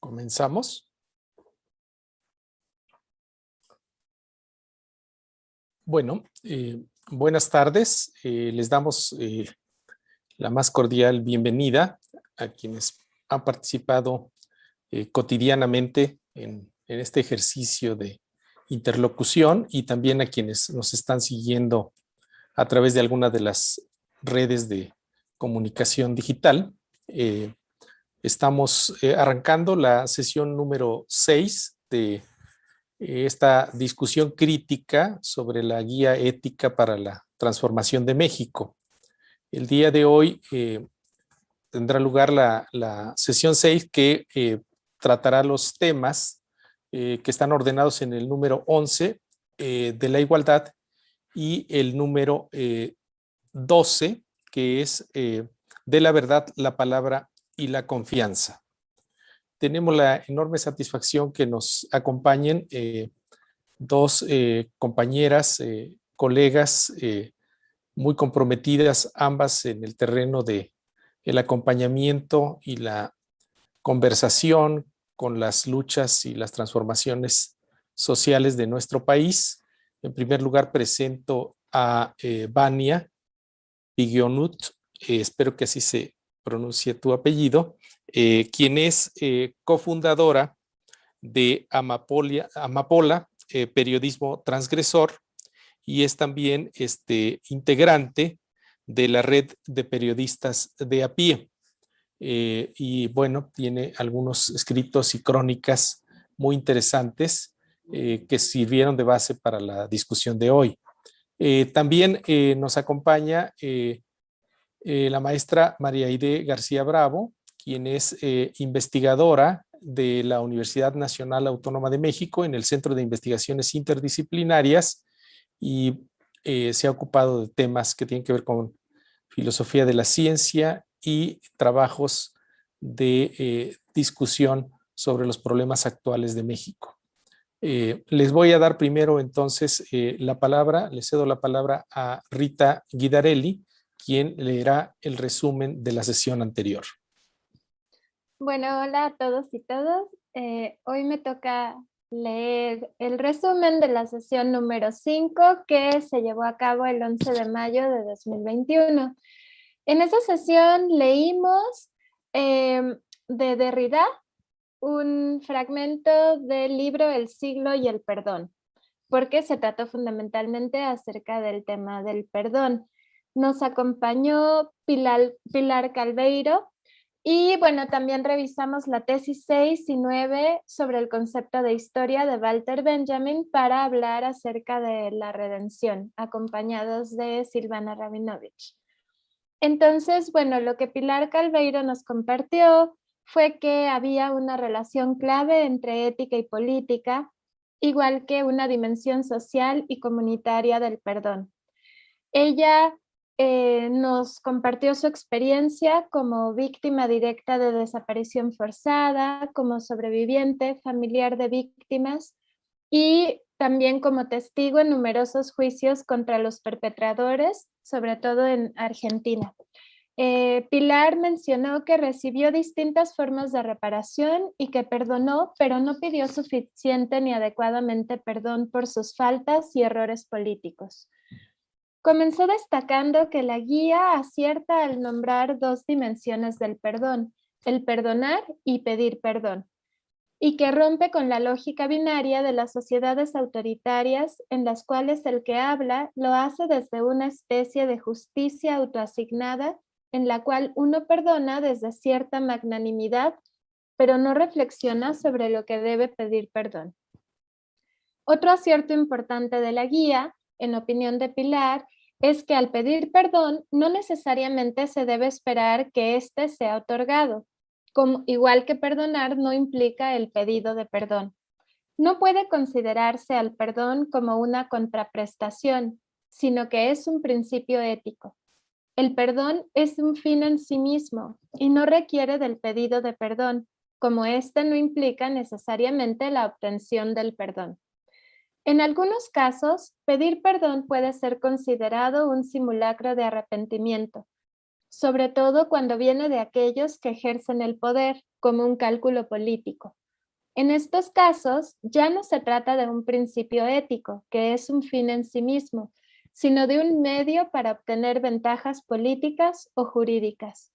Comenzamos. Bueno, buenas tardes. Les damos la más cordial bienvenida a quienes han participado cotidianamente en este ejercicio de interlocución y también a quienes nos están siguiendo a través de alguna de las redes de comunicación digital. Estamos arrancando la sesión número 6 de esta discusión crítica sobre la guía ética para la transformación de México. El día de hoy tendrá lugar la sesión 6 que tratará los temas que están ordenados en el número 11 de la igualdad y el número 12 que es de la verdad, la palabra y la confianza. Tenemos la enorme satisfacción que nos acompañen dos compañeras, colegas muy comprometidas, ambas en el terreno de el acompañamiento y la conversación con las luchas y las transformaciones sociales de nuestro país. En primer lugar, presento a Vania Pigionut, espero que así se pronuncie tu apellido, quien es cofundadora de Amapola, Periodismo Transgresor, y es también integrante de la red de periodistas de a pie. Y bueno, tiene algunos escritos y crónicas muy interesantes que sirvieron de base para la discusión de hoy. También nos acompaña la maestra María Aide García Bravo, quien es investigadora de la Universidad Nacional Autónoma de México en el Centro de Investigaciones Interdisciplinarias y se ha ocupado de temas que tienen que ver con filosofía de la ciencia y trabajos de discusión sobre los problemas actuales de México. Les voy a dar primero entonces la palabra, le cedo la palabra a Rita Guidarelli, quien leerá el resumen de la sesión anterior. Bueno, hola a todos y todas. Hoy me toca leer el resumen de la sesión número 5 que se llevó a cabo el 11 de mayo de 2021. En esa sesión leímos de Derrida un fragmento del libro El siglo y el perdón, porque se trató fundamentalmente acerca del tema del perdón. Nos acompañó Pilar Calveiro y bueno, también revisamos la tesis 6 y 9 sobre el concepto de historia de Walter Benjamin para hablar acerca de la redención, acompañados de Silvana Rabinovich. Entonces, bueno, lo que Pilar Calveiro nos compartió fue que había una relación clave entre ética y política, igual que una dimensión social y comunitaria del perdón. Ella nos compartió su experiencia como víctima directa de desaparición forzada, como sobreviviente familiar de víctimas y también como testigo en numerosos juicios contra los perpetradores, sobre todo en Argentina. Pilar mencionó que recibió distintas formas de reparación y que perdonó, pero no pidió suficiente ni adecuadamente perdón por sus faltas y errores políticos. Comenzó destacando que la guía acierta al nombrar dos dimensiones del perdón, el perdonar y pedir perdón, y que rompe con la lógica binaria de las sociedades autoritarias en las cuales el que habla lo hace desde una especie de justicia autoasignada en la cual uno perdona desde cierta magnanimidad, pero no reflexiona sobre lo que debe pedir perdón. Otro acierto importante de la guía, en opinión de Pilar, es que al pedir perdón no necesariamente se debe esperar que éste sea otorgado, igual que perdonar no implica el pedido de perdón. No puede considerarse al perdón como una contraprestación, sino que es un principio ético. El perdón es un fin en sí mismo y no requiere del pedido de perdón, como éste no implica necesariamente la obtención del perdón. En algunos casos, pedir perdón puede ser considerado un simulacro de arrepentimiento, sobre todo cuando viene de aquellos que ejercen el poder, como un cálculo político. En estos casos, ya no se trata de un principio ético, que es un fin en sí mismo, sino de un medio para obtener ventajas políticas o jurídicas.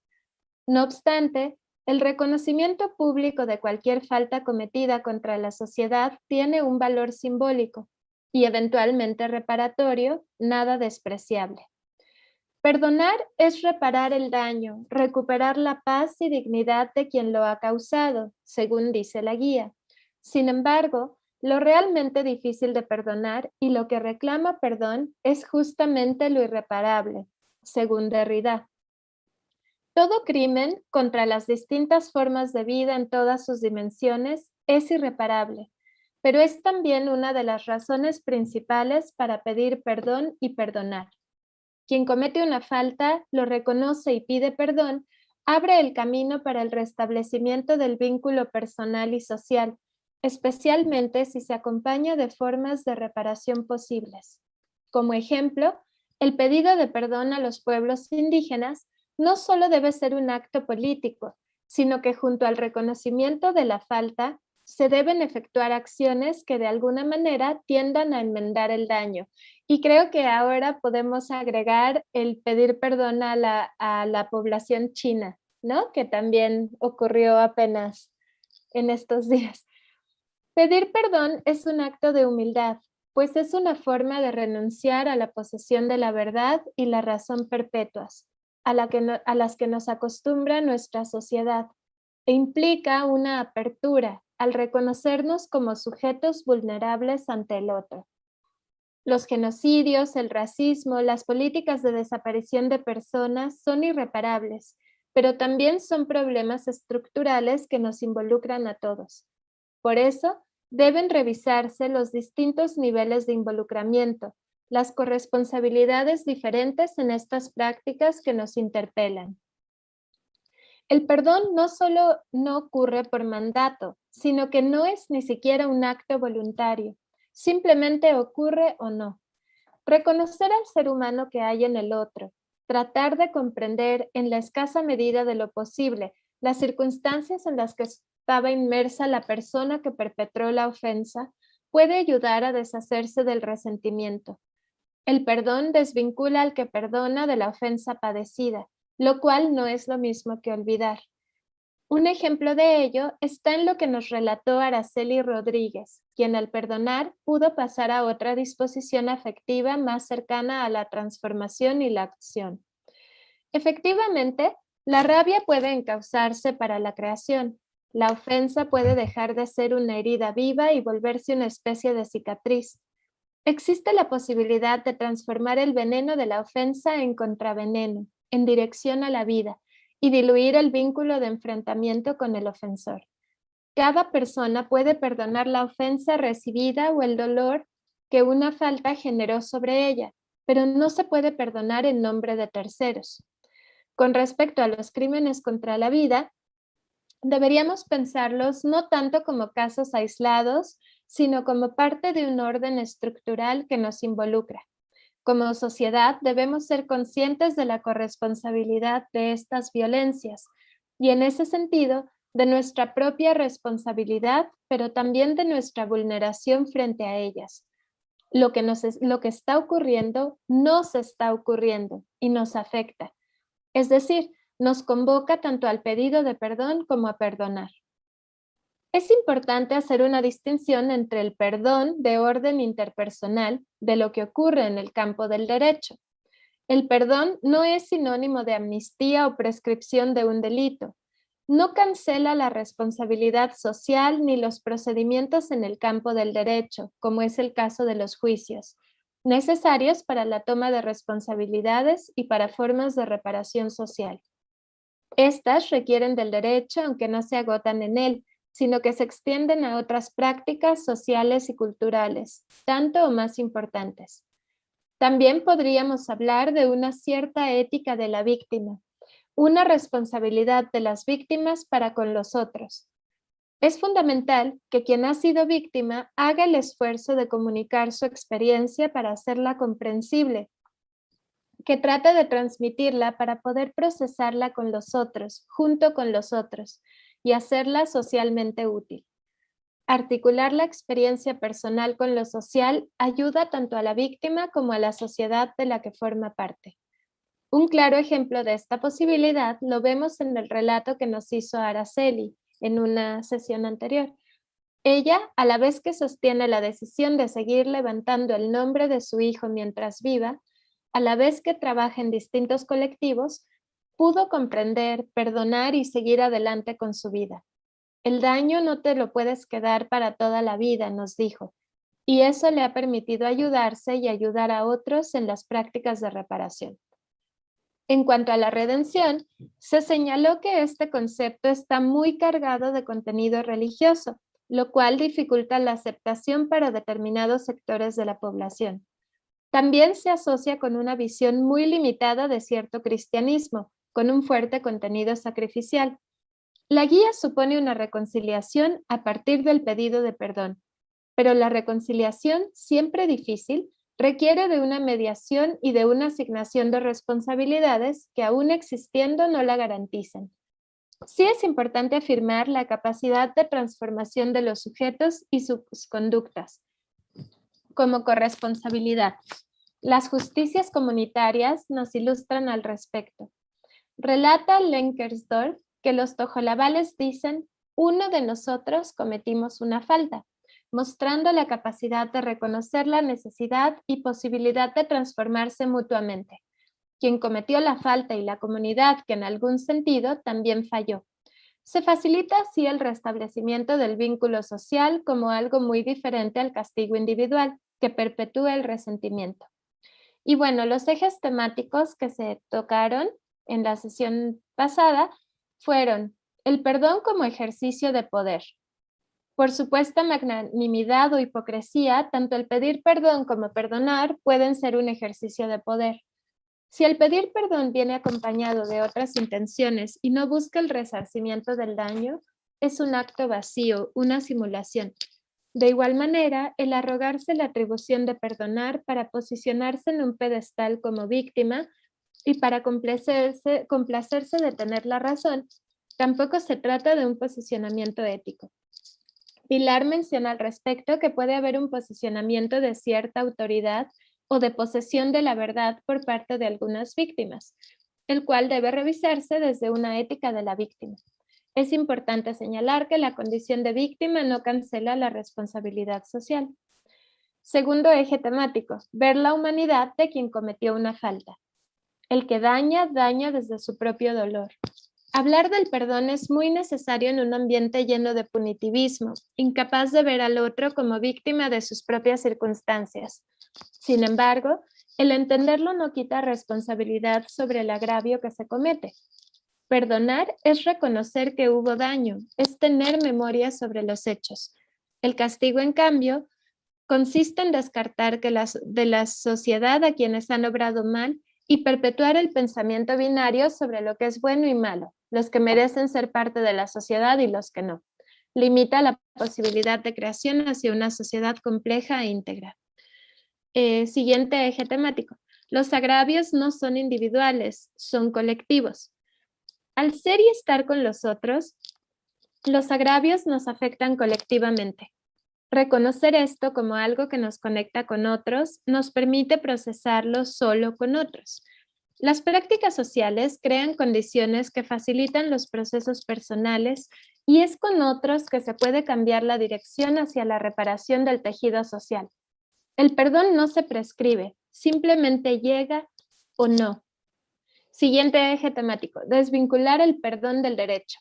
No obstante, el reconocimiento público de cualquier falta cometida contra la sociedad tiene un valor simbólico y eventualmente reparatorio, nada despreciable. Perdonar es reparar el daño, recuperar la paz y dignidad de quien lo ha causado, según dice la guía. Sin embargo, lo realmente difícil de perdonar y lo que reclama perdón es justamente lo irreparable, según Derrida. Todo crimen contra las distintas formas de vida en todas sus dimensiones es irreparable, pero es también una de las razones principales para pedir perdón y perdonar. Quien comete una falta, lo reconoce y pide perdón, abre el camino para el restablecimiento del vínculo personal y social, especialmente si se acompaña de formas de reparación posibles. Como ejemplo, el pedido de perdón a los pueblos indígenas no solo debe ser un acto político, sino que junto al reconocimiento de la falta, se deben efectuar acciones que de alguna manera tiendan a enmendar el daño. Y creo que ahora podemos agregar el pedir perdón a la población china, ¿no? Que también ocurrió apenas en estos días. Pedir perdón es un acto de humildad, pues es una forma de renunciar a la posesión de la verdad y la razón perpetuas, a las que nos acostumbra nuestra sociedad, e implica una apertura al reconocernos como sujetos vulnerables ante el otro. Los genocidios, el racismo, las políticas de desaparición de personas son irreparables, pero también son problemas estructurales que nos involucran a todos. Por eso, deben revisarse los distintos niveles de involucramiento, las corresponsabilidades diferentes en estas prácticas que nos interpelan. El perdón no solo no ocurre por mandato, sino que no es ni siquiera un acto voluntario, simplemente ocurre o no. Reconocer al ser humano que hay en el otro, tratar de comprender en la escasa medida de lo posible las circunstancias en las que estaba inmersa la persona que perpetró la ofensa, puede ayudar a deshacerse del resentimiento. El perdón desvincula al que perdona de la ofensa padecida, lo cual no es lo mismo que olvidar. Un ejemplo de ello está en lo que nos relató Araceli Rodríguez, quien al perdonar pudo pasar a otra disposición afectiva más cercana a la transformación y la acción. Efectivamente, la rabia puede encauzarse para la creación. La ofensa puede dejar de ser una herida viva y volverse una especie de cicatriz. Existe la posibilidad de transformar el veneno de la ofensa en contraveneno, en dirección a la vida, y diluir el vínculo de enfrentamiento con el ofensor. Cada persona puede perdonar la ofensa recibida o el dolor que una falta generó sobre ella, pero no se puede perdonar en nombre de terceros. Con respecto a los crímenes contra la vida, deberíamos pensarlos no tanto como casos aislados, sino como parte de un orden estructural que nos involucra. Como sociedad debemos ser conscientes de la corresponsabilidad de estas violencias y en ese sentido de nuestra propia responsabilidad, pero también de nuestra vulneración frente a ellas. Lo que está ocurriendo nos está ocurriendo y nos afecta. Es decir, nos convoca tanto al pedido de perdón como a perdonar. Es importante hacer una distinción entre el perdón de orden interpersonal de lo que ocurre en el campo del derecho. El perdón no es sinónimo de amnistía o prescripción de un delito. No cancela la responsabilidad social ni los procedimientos en el campo del derecho, como es el caso de los juicios, necesarios para la toma de responsabilidades y para formas de reparación social. Estas requieren del derecho, aunque no se agotan en él, sino que se extienden a otras prácticas sociales y culturales, tanto o más importantes. También podríamos hablar de una cierta ética de la víctima, una responsabilidad de las víctimas para con los otros. Es fundamental que quien ha sido víctima haga el esfuerzo de comunicar su experiencia para hacerla comprensible, que trate de transmitirla para poder procesarla con los otros, junto con los otros, y hacerla socialmente útil. Articular la experiencia personal con lo social ayuda tanto a la víctima como a la sociedad de la que forma parte. Un claro ejemplo de esta posibilidad lo vemos en el relato que nos hizo Araceli en una sesión anterior. Ella, a la vez que sostiene la decisión de seguir levantando el nombre de su hijo mientras viva, a la vez que trabaja en distintos colectivos, pudo comprender, perdonar y seguir adelante con su vida. El daño no te lo puedes quedar para toda la vida, nos dijo, y eso le ha permitido ayudarse y ayudar a otros en las prácticas de reparación. En cuanto a la redención, se señaló que este concepto está muy cargado de contenido religioso, lo cual dificulta la aceptación para determinados sectores de la población. También se asocia con una visión muy limitada de cierto cristianismo, con un fuerte contenido sacrificial. La guía supone una reconciliación a partir del pedido de perdón, pero la reconciliación, siempre difícil, requiere de una mediación y de una asignación de responsabilidades que aún existiendo no la garantizan. Sí es importante afirmar la capacidad de transformación de los sujetos y sus conductas como corresponsabilidad. Las justicias comunitarias nos ilustran al respecto. Relata Lenkersdorf que los tojolabales dicen, uno de nosotros cometimos una falta, mostrando la capacidad de reconocer la necesidad y posibilidad de transformarse mutuamente. Quien cometió la falta y la comunidad que en algún sentido también falló. Se facilita así el restablecimiento del vínculo social como algo muy diferente al castigo individual, que perpetúa el resentimiento. Y bueno, los ejes temáticos que se tocaron en la sesión pasada fueron el perdón como ejercicio de poder. Por supuesta magnanimidad o hipocresía, tanto el pedir perdón como perdonar pueden ser un ejercicio de poder. Si el pedir perdón viene acompañado de otras intenciones y no busca el resarcimiento del daño, es un acto vacío, una simulación. De igual manera, el arrogarse la atribución de perdonar para posicionarse en un pedestal como víctima y para complacerse de tener la razón, tampoco se trata de un posicionamiento ético. Pilar menciona al respecto que puede haber un posicionamiento de cierta autoridad o de posesión de la verdad por parte de algunas víctimas, el cual debe revisarse desde una ética de la víctima. Es importante señalar que la condición de víctima no cancela la responsabilidad social. Segundo eje temático, ver la humanidad de quien cometió una falta. El que daña, daña desde su propio dolor. Hablar del perdón es muy necesario en un ambiente lleno de punitivismo, incapaz de ver al otro como víctima de sus propias circunstancias. Sin embargo, el entenderlo no quita responsabilidad sobre el agravio que se comete. Perdonar es reconocer que hubo daño, es tener memoria sobre los hechos. El castigo, en cambio, consiste en descartar de la sociedad a quienes han obrado mal y perpetuar el pensamiento binario sobre lo que es bueno y malo, los que merecen ser parte de la sociedad y los que no. Limita la posibilidad de creación hacia una sociedad compleja e íntegra. Siguiente eje temático. Los agravios no son individuales, son colectivos. Al ser y estar con los otros, los agravios nos afectan colectivamente. Reconocer esto como algo que nos conecta con otros nos permite procesarlo solo con otros. Las prácticas sociales crean condiciones que facilitan los procesos personales y es con otros que se puede cambiar la dirección hacia la reparación del tejido social. El perdón no se prescribe, simplemente llega o no. Siguiente eje temático, desvincular el perdón del derecho.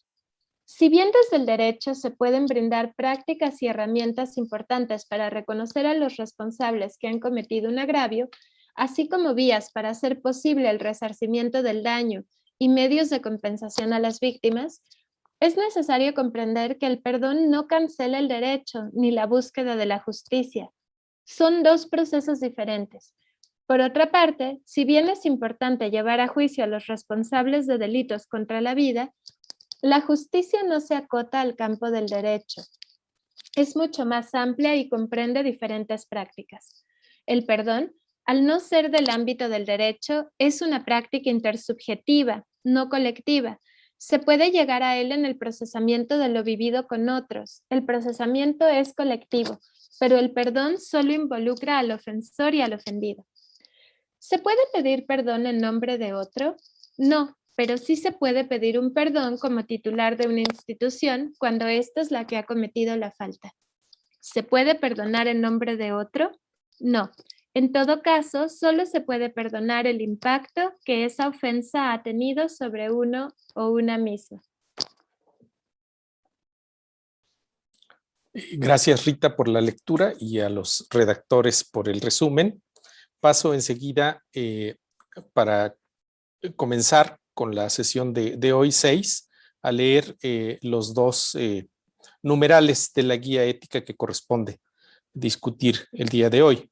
Si bien desde el derecho se pueden brindar prácticas y herramientas importantes para reconocer a los responsables que han cometido un agravio, así como vías para hacer posible el resarcimiento del daño y medios de compensación a las víctimas, es necesario comprender que el perdón no cancela el derecho ni la búsqueda de la justicia. Son dos procesos diferentes. Por otra parte, si bien es importante llevar a juicio a los responsables de delitos contra la vida, la justicia no se acota al campo del derecho. Es mucho más amplia y comprende diferentes prácticas. El perdón, al no ser del ámbito del derecho, es una práctica intersubjetiva, no colectiva. Se puede llegar a él en el procesamiento de lo vivido con otros. El procesamiento es colectivo, pero el perdón solo involucra al ofensor y al ofendido. ¿Se puede pedir perdón en nombre de otro? No, pero sí se puede pedir un perdón como titular de una institución cuando ésta es la que ha cometido la falta. ¿Se puede perdonar en nombre de otro? No. En todo caso, solo se puede perdonar el impacto que esa ofensa ha tenido sobre uno o una misma. Gracias, Rita, por la lectura y a los redactores por el resumen. Paso enseguida para comenzar con la sesión de hoy 6 a leer los dos numerales de la guía ética que corresponde discutir el día de hoy.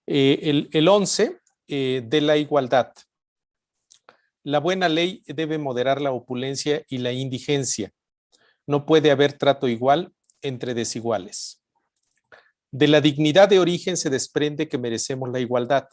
El 11 de la igualdad. La buena ley debe moderar la opulencia y la indigencia. No puede haber trato igual entre desiguales. De la dignidad de origen se desprende que merecemos la igualdad.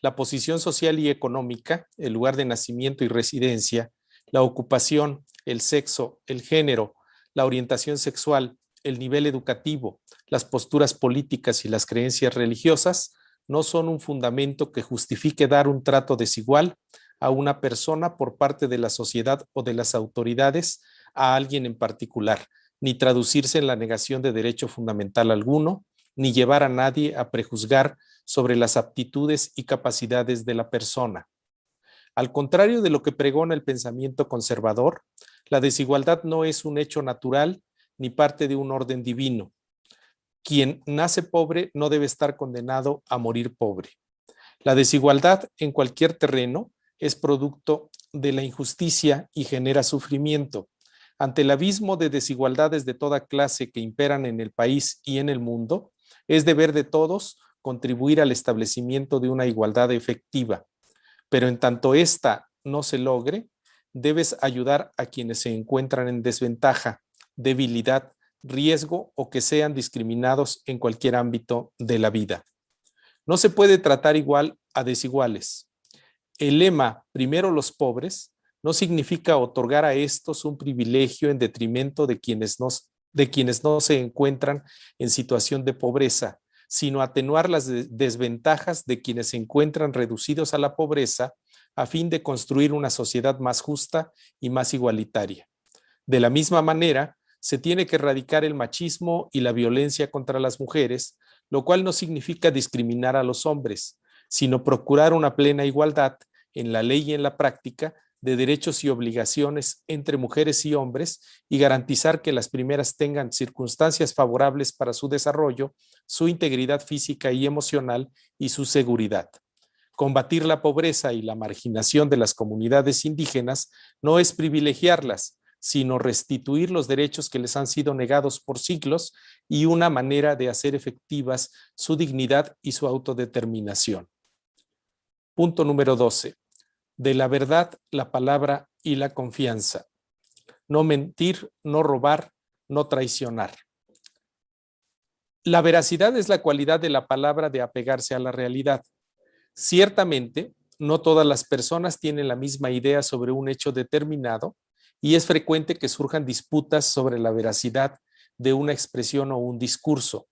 La posición social y económica, el lugar de nacimiento y residencia, la ocupación, el sexo, el género, la orientación sexual, el nivel educativo, las posturas políticas y las creencias religiosas no son un fundamento que justifique dar un trato desigual a una persona por parte de la sociedad o de las autoridades a alguien en particular, ni traducirse en la negación de derecho fundamental alguno, ni llevar a nadie a prejuzgar sobre las aptitudes y capacidades de la persona. Al contrario de lo que pregona el pensamiento conservador, la desigualdad no es un hecho natural ni parte de un orden divino. Quien nace pobre no debe estar condenado a morir pobre. La desigualdad en cualquier terreno es producto de la injusticia y genera sufrimiento. Ante el abismo de desigualdades de toda clase que imperan en el país y en el mundo, es deber de todos contribuir al establecimiento de una igualdad efectiva. Pero en tanto ésta no se logre, debes ayudar a quienes se encuentran en desventaja, debilidad, riesgo o que sean discriminados en cualquier ámbito de la vida. No se puede tratar igual a desiguales. El lema "primero los pobres" no significa otorgar a estos un privilegio en detrimento de quienes no se encuentran en situación de pobreza, sino atenuar las desventajas de quienes se encuentran reducidos a la pobreza a fin de construir una sociedad más justa y más igualitaria. De la misma manera, se tiene que erradicar el machismo y la violencia contra las mujeres, lo cual no significa discriminar a los hombres, sino procurar una plena igualdad en la ley y en la práctica de derechos y obligaciones entre mujeres y hombres y garantizar que las primeras tengan circunstancias favorables para su desarrollo, su integridad física y emocional y su seguridad. Combatir la pobreza y la marginación de las comunidades indígenas no es privilegiarlas, sino restituir los derechos que les han sido negados por siglos y una manera de hacer efectivas su dignidad y su autodeterminación. Punto número 12. De la verdad, la palabra y la confianza. No mentir, no robar, no traicionar. La veracidad es la cualidad de la palabra de apegarse a la realidad. Ciertamente, no todas las personas tienen la misma idea sobre un hecho determinado y es frecuente que surjan disputas sobre la veracidad de una expresión o un discurso,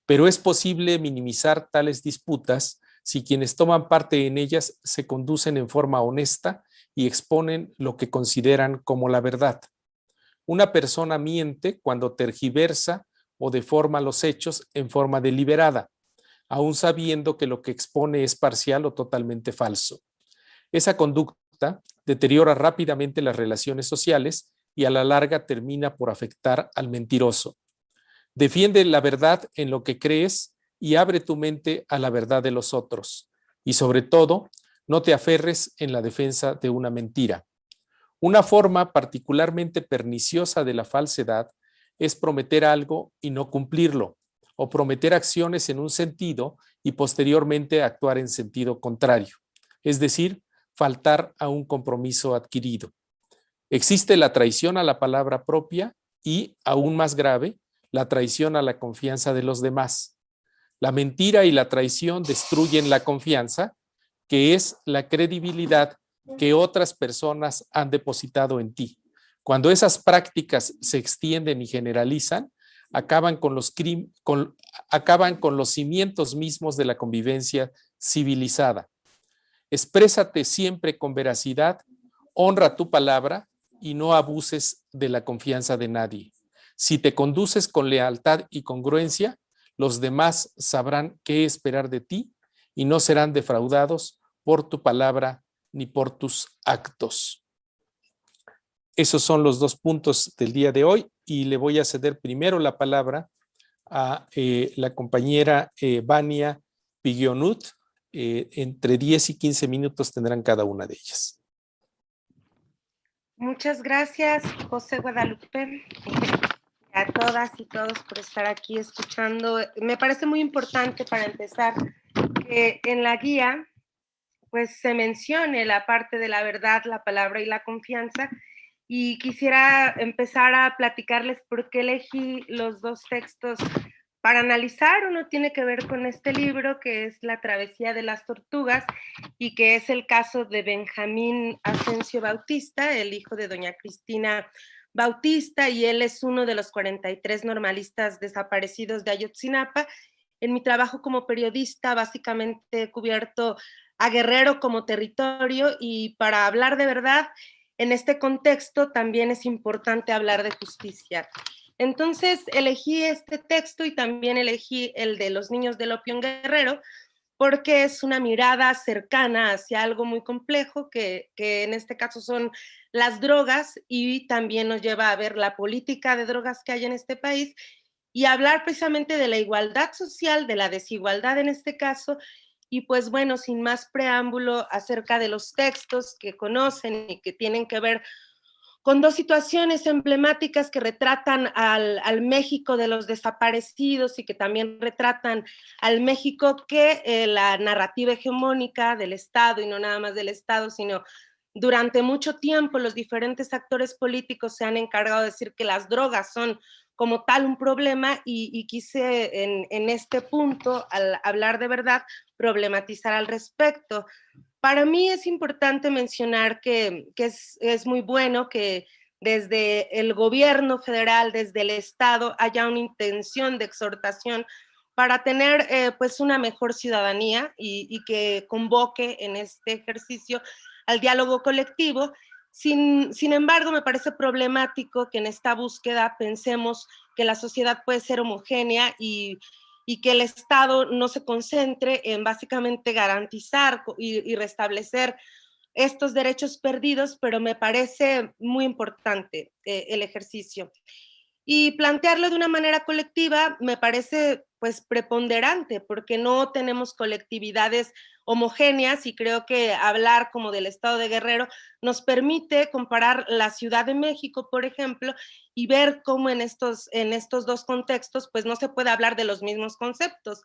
pero es posible minimizar tales disputas si quienes toman parte en ellas se conducen en forma honesta y exponen lo que consideran como la verdad. Una persona miente cuando tergiversa o deforma los hechos en forma deliberada, aún sabiendo que lo que expone es parcial o totalmente falso. Esa conducta deteriora rápidamente las relaciones sociales y a la larga termina por afectar al mentiroso. Defiende la verdad en lo que crees y abre tu mente a la verdad de los otros. Y sobre todo, no te aferres en la defensa de una mentira. Una forma particularmente perniciosa de la falsedad es prometer algo y no cumplirlo, o prometer acciones en un sentido y posteriormente actuar en sentido contrario, es decir, faltar a un compromiso adquirido. Existe la traición a la palabra propia y, aún más grave, la traición a la confianza de los demás. La mentira y la traición destruyen la confianza, que es la credibilidad que otras personas han depositado en ti. Cuando esas prácticas se extienden y generalizan, acaban con los cimientos mismos de la convivencia civilizada. Exprésate siempre con veracidad, honra tu palabra y no abuses de la confianza de nadie. Si te conduces con lealtad y congruencia, los demás sabrán qué esperar de ti y no serán defraudados por tu palabra ni por tus actos. Esos son los 2 puntos del día de hoy y le voy a ceder primero la palabra a la compañera Vania Piguionut. Entre 10 y 15 minutos tendrán cada una de ellas. Muchas gracias, José Guadalupe, a todas y todos por estar aquí escuchando. Me parece muy importante para empezar que en la guía pues se mencione la parte de la verdad, la palabra y la confianza, y quisiera empezar a platicarles por qué elegí los 2 textos para analizar. Uno tiene que ver con este libro, que es La travesía de las tortugas, y que es el caso de Benjamín Asensio Bautista, el hijo de doña Cristina Bautista, y él es uno de los 43 normalistas desaparecidos de Ayotzinapa. En mi trabajo como periodista, básicamente he cubierto a Guerrero como territorio, y para hablar de verdad, en este contexto también es importante hablar de justicia. Entonces elegí este texto y también elegí el de los niños del opio en Guerrero, porque es una mirada cercana hacia algo muy complejo que en este caso son las drogas, y también nos lleva a ver la política de drogas que hay en este país y hablar precisamente de la igualdad social, de la desigualdad en este caso. Y pues bueno, sin más preámbulo, acerca de los textos que conocen y que tienen que ver con 2 situaciones emblemáticas que retratan al México de los desaparecidos y que también retratan al México que la narrativa hegemónica del Estado, y no nada más del Estado, sino durante mucho tiempo los diferentes actores políticos se han encargado de decir que las drogas son como tal un problema, y quise en este punto, al hablar de verdad, problematizar al respecto. Para mí es importante mencionar que es muy bueno que desde el gobierno federal, desde el Estado, haya una intención de exhortación para tener pues una mejor ciudadanía, y que convoque en este ejercicio al diálogo colectivo. Sin embargo, me parece problemático que en esta búsqueda pensemos que la sociedad puede ser homogénea y que el Estado no se concentre en básicamente garantizar y restablecer estos derechos perdidos, pero me parece muy importante el ejercicio. Y plantearlo de una manera colectiva me parece pues preponderante, porque no tenemos colectividades homogéneas, y creo que hablar como del estado de Guerrero nos permite comparar la Ciudad de México, por ejemplo, y ver cómo en estos 2 contextos pues no se puede hablar de los mismos conceptos.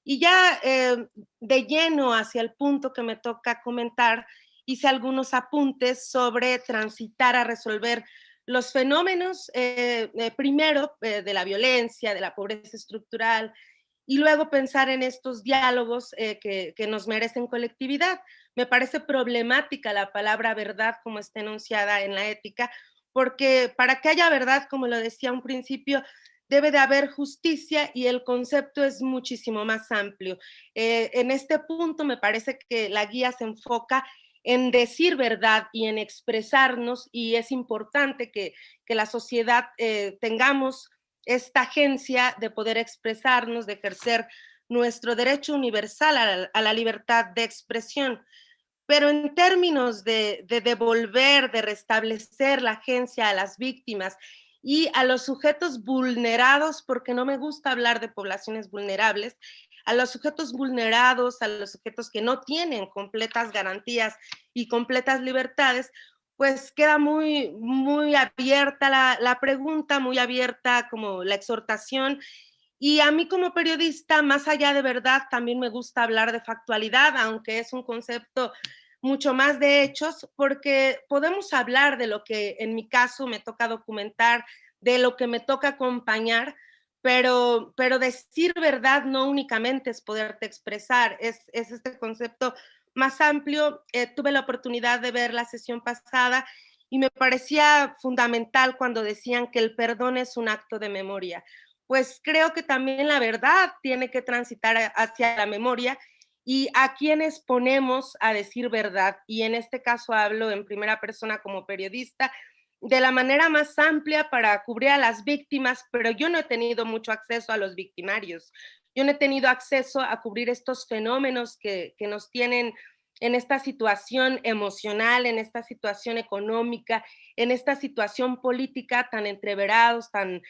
Y ya de lleno hacia el punto que me toca comentar, hice algunos apuntes sobre transitar a resolver los fenómenos, primero de la violencia, de la pobreza estructural, y luego pensar en estos diálogos que nos merecen colectividad. Me parece problemática la palabra verdad como está enunciada en la ética, porque para que haya verdad, como lo decía a un principio, debe de haber justicia, y el concepto es muchísimo más amplio. En este punto me parece que la guía se enfoca en decir verdad y en expresarnos, y es importante que la sociedad tengamos esta agencia de poder expresarnos, de ejercer nuestro derecho universal a la libertad de expresión. Pero en términos de devolver, de restablecer la agencia a las víctimas y a los sujetos vulnerados, porque no me gusta hablar de poblaciones vulnerables, a los sujetos vulnerados, a los sujetos que no tienen completas garantías y completas libertades, pues queda muy abierta la pregunta, muy abierta como la exhortación. Y a mí como periodista, más allá de verdad, también me gusta hablar de factualidad, aunque es un concepto mucho más de hechos, porque podemos hablar de lo que en mi caso me toca documentar, de lo que me toca acompañar, pero decir verdad no únicamente es poderte expresar, es este concepto más amplio. Tuve la oportunidad de ver la sesión pasada y me parecía fundamental cuando decían que el perdón es un acto de memoria. Pues creo que también la verdad tiene que transitar hacia la memoria y a quienes ponemos a decir verdad, y en este caso hablo en primera persona como periodista, de la manera más amplia para cubrir a las víctimas, pero yo no he tenido mucho acceso a los victimarios. Yo no he tenido acceso a cubrir estos fenómenos que nos tienen en esta situación emocional, en esta situación económica, en esta situación política tan entreverados, tan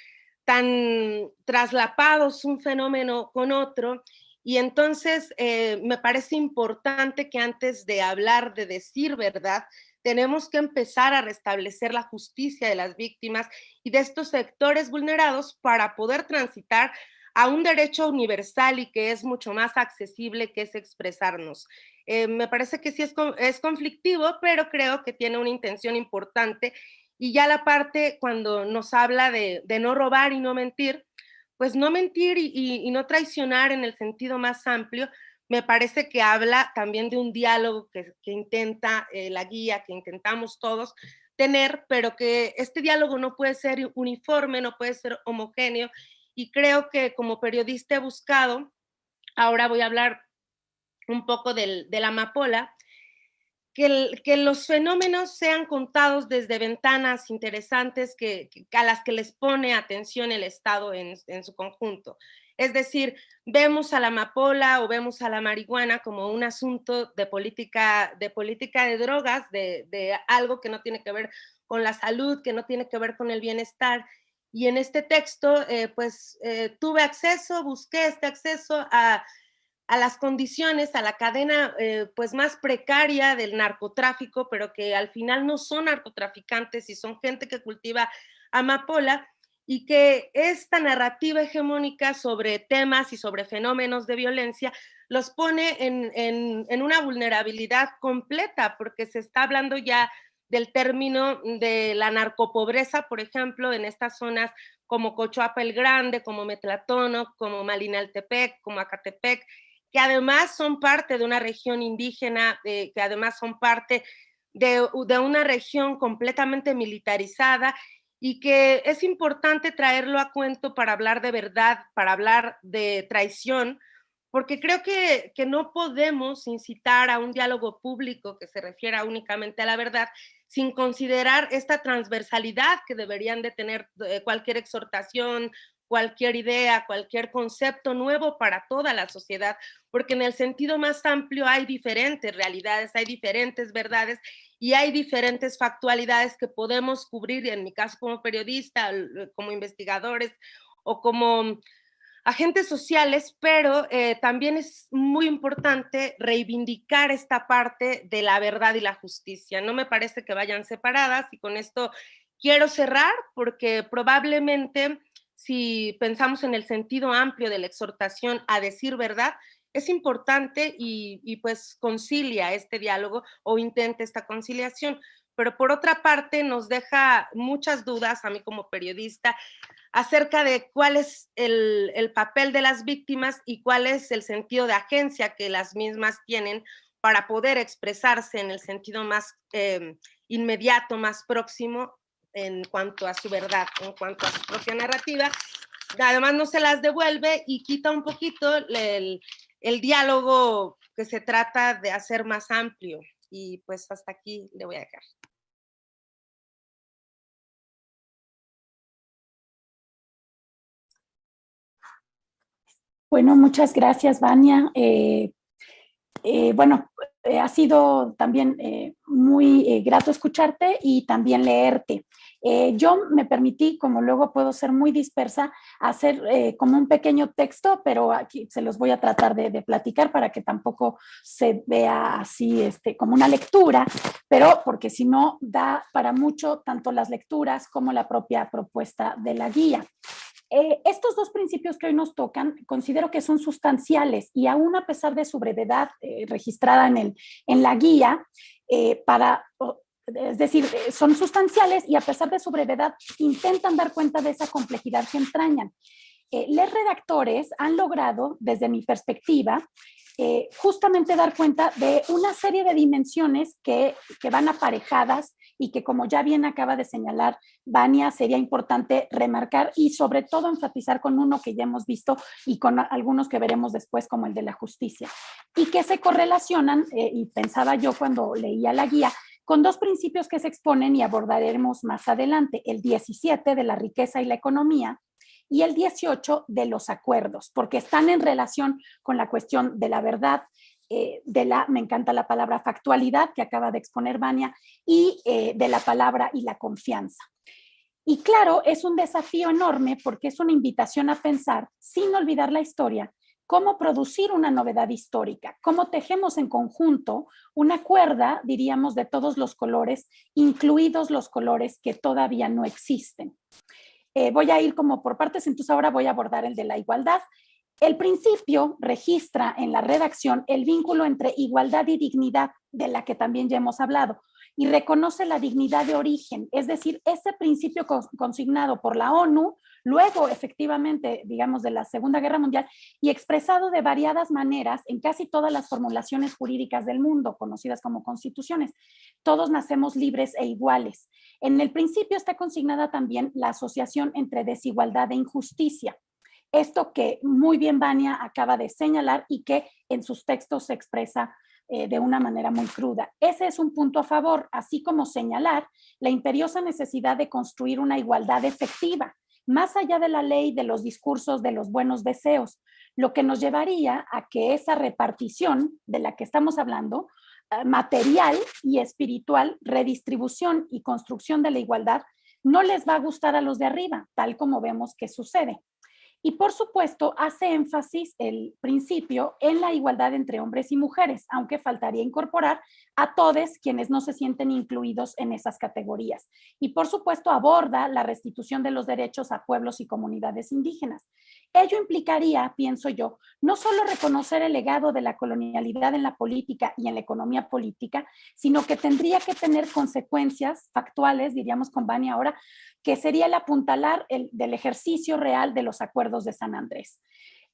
traslapados un fenómeno con otro. Y entonces me parece importante que antes de hablar, de decir verdad, tenemos que empezar a restablecer la justicia de las víctimas y de estos sectores vulnerados para poder transitar a un derecho universal y que es mucho más accesible, que es expresarnos. Me parece que sí es conflictivo, pero creo que tiene una intención importante. Y ya la parte cuando nos habla de no robar y no mentir, pues no mentir y no traicionar en el sentido más amplio, me parece que habla también de un diálogo que intenta la guía, que intentamos todos tener, pero que este diálogo no puede ser uniforme, no puede ser homogéneo, y creo que como periodista he buscado, ahora voy a hablar un poco de la amapola, que los fenómenos sean contados desde ventanas interesantes a las que les pone atención el Estado en su conjunto. Es decir, vemos a la amapola o vemos a la marihuana como un asunto de política de drogas, de algo que no tiene que ver con la salud, que no tiene que ver con el bienestar. Y en este texto, tuve acceso, busqué este acceso a las condiciones, a la cadena pues más precaria del narcotráfico, pero que al final no son narcotraficantes y son gente que cultiva amapola, y que esta narrativa hegemónica sobre temas y sobre fenómenos de violencia los pone en una vulnerabilidad completa, porque se está hablando ya del término de la narcopobreza, por ejemplo, en estas zonas como Cochuapa el Grande, como Metlatónoc, como Malinaltepec, como Acatepec, que además son parte de una región indígena, que además son parte de una región completamente militarizada, y que es importante traerlo a cuento para hablar de verdad, para hablar de traición, porque creo que no podemos incitar a un diálogo público que se refiera únicamente a la verdad sin considerar esta transversalidad que deberían de tener cualquier exhortación, cualquier idea, cualquier concepto nuevo para toda la sociedad, porque en el sentido más amplio hay diferentes realidades, hay diferentes verdades y hay diferentes factualidades que podemos cubrir, en mi caso como periodista, como investigadores o como agentes sociales, pero también es muy importante reivindicar esta parte de la verdad y la justicia. No me parece que vayan separadas, y con esto quiero cerrar, porque probablemente si pensamos en el sentido amplio de la exhortación a decir verdad, es importante y pues concilia este diálogo o intenta esta conciliación. Pero por otra parte nos deja muchas dudas a mí como periodista acerca de cuál es el papel de las víctimas y cuál es el sentido de agencia que las mismas tienen para poder expresarse en el sentido más inmediato, más próximo en cuanto a su verdad, en cuanto a su propia narrativa. Además no se las devuelve y quita un poquito el diálogo que se trata de hacer más amplio. Y pues hasta aquí le voy a dejar. Bueno, muchas gracias, Vania. Ha sido también muy grato escucharte y también leerte. Yo me permití, como luego puedo ser muy dispersa, hacer como un pequeño texto, pero aquí se los voy a tratar de platicar para que tampoco se vea así como una lectura, pero porque si no da para mucho tanto las lecturas como la propia propuesta de la guía. Estos dos principios que hoy nos tocan, considero que son sustanciales y aún a pesar de su brevedad registrada en la guía, es decir, son sustanciales y a pesar de su brevedad intentan dar cuenta de esa complejidad que entrañan. Los redactores han logrado, desde mi perspectiva, justamente dar cuenta de una serie de dimensiones que van aparejadas y que, como ya bien acaba de señalar Vania, sería importante remarcar y sobre todo enfatizar con uno que ya hemos visto y con algunos que veremos después, como el de la justicia, y que se correlacionan, y pensaba yo cuando leía la guía, con dos principios que se exponen y abordaremos más adelante, el 17 de la riqueza y la economía, y el 18 de los acuerdos, porque están en relación con la cuestión de la verdad, me encanta la palabra factualidad que acaba de exponer Vania, y de la palabra y la confianza. Y claro, es un desafío enorme porque es una invitación a pensar, sin olvidar la historia, cómo producir una novedad histórica, cómo tejemos en conjunto una cuerda, diríamos, de todos los colores, incluidos los colores que todavía no existen. Voy a ir como por partes, entonces ahora voy a abordar el de la igualdad. El principio registra en la redacción el vínculo entre igualdad y dignidad, de la que también ya hemos hablado, y reconoce la dignidad de origen, es decir, ese principio consignado por la ONU, luego efectivamente, digamos, de la Segunda Guerra Mundial, y expresado de variadas maneras en casi todas las formulaciones jurídicas del mundo, conocidas como constituciones. Todos nacemos libres e iguales. En el principio está consignada también la asociación entre desigualdad e injusticia. Esto que muy bien Vania acaba de señalar y que en sus textos se expresa de una manera muy cruda. Ese es un punto a favor, así como señalar la imperiosa necesidad de construir una igualdad efectiva, más allá de la ley, de los discursos, de los buenos deseos, lo que nos llevaría a que esa repartición de la que estamos hablando, material y espiritual, redistribución y construcción de la igualdad, no les va a gustar a los de arriba, tal como vemos que sucede. Y por supuesto, hace énfasis el principio en la igualdad entre hombres y mujeres, aunque faltaría incorporar a todos quienes no se sienten incluidos en esas categorías. Y por supuesto, aborda la restitución de los derechos a pueblos y comunidades indígenas. Ello implicaría, pienso yo, no solo reconocer el legado de la colonialidad en la política y en la economía política, sino que tendría que tener consecuencias factuales, diríamos con Vania ahora, que sería el apuntalar del ejercicio real de los acuerdos de San Andrés.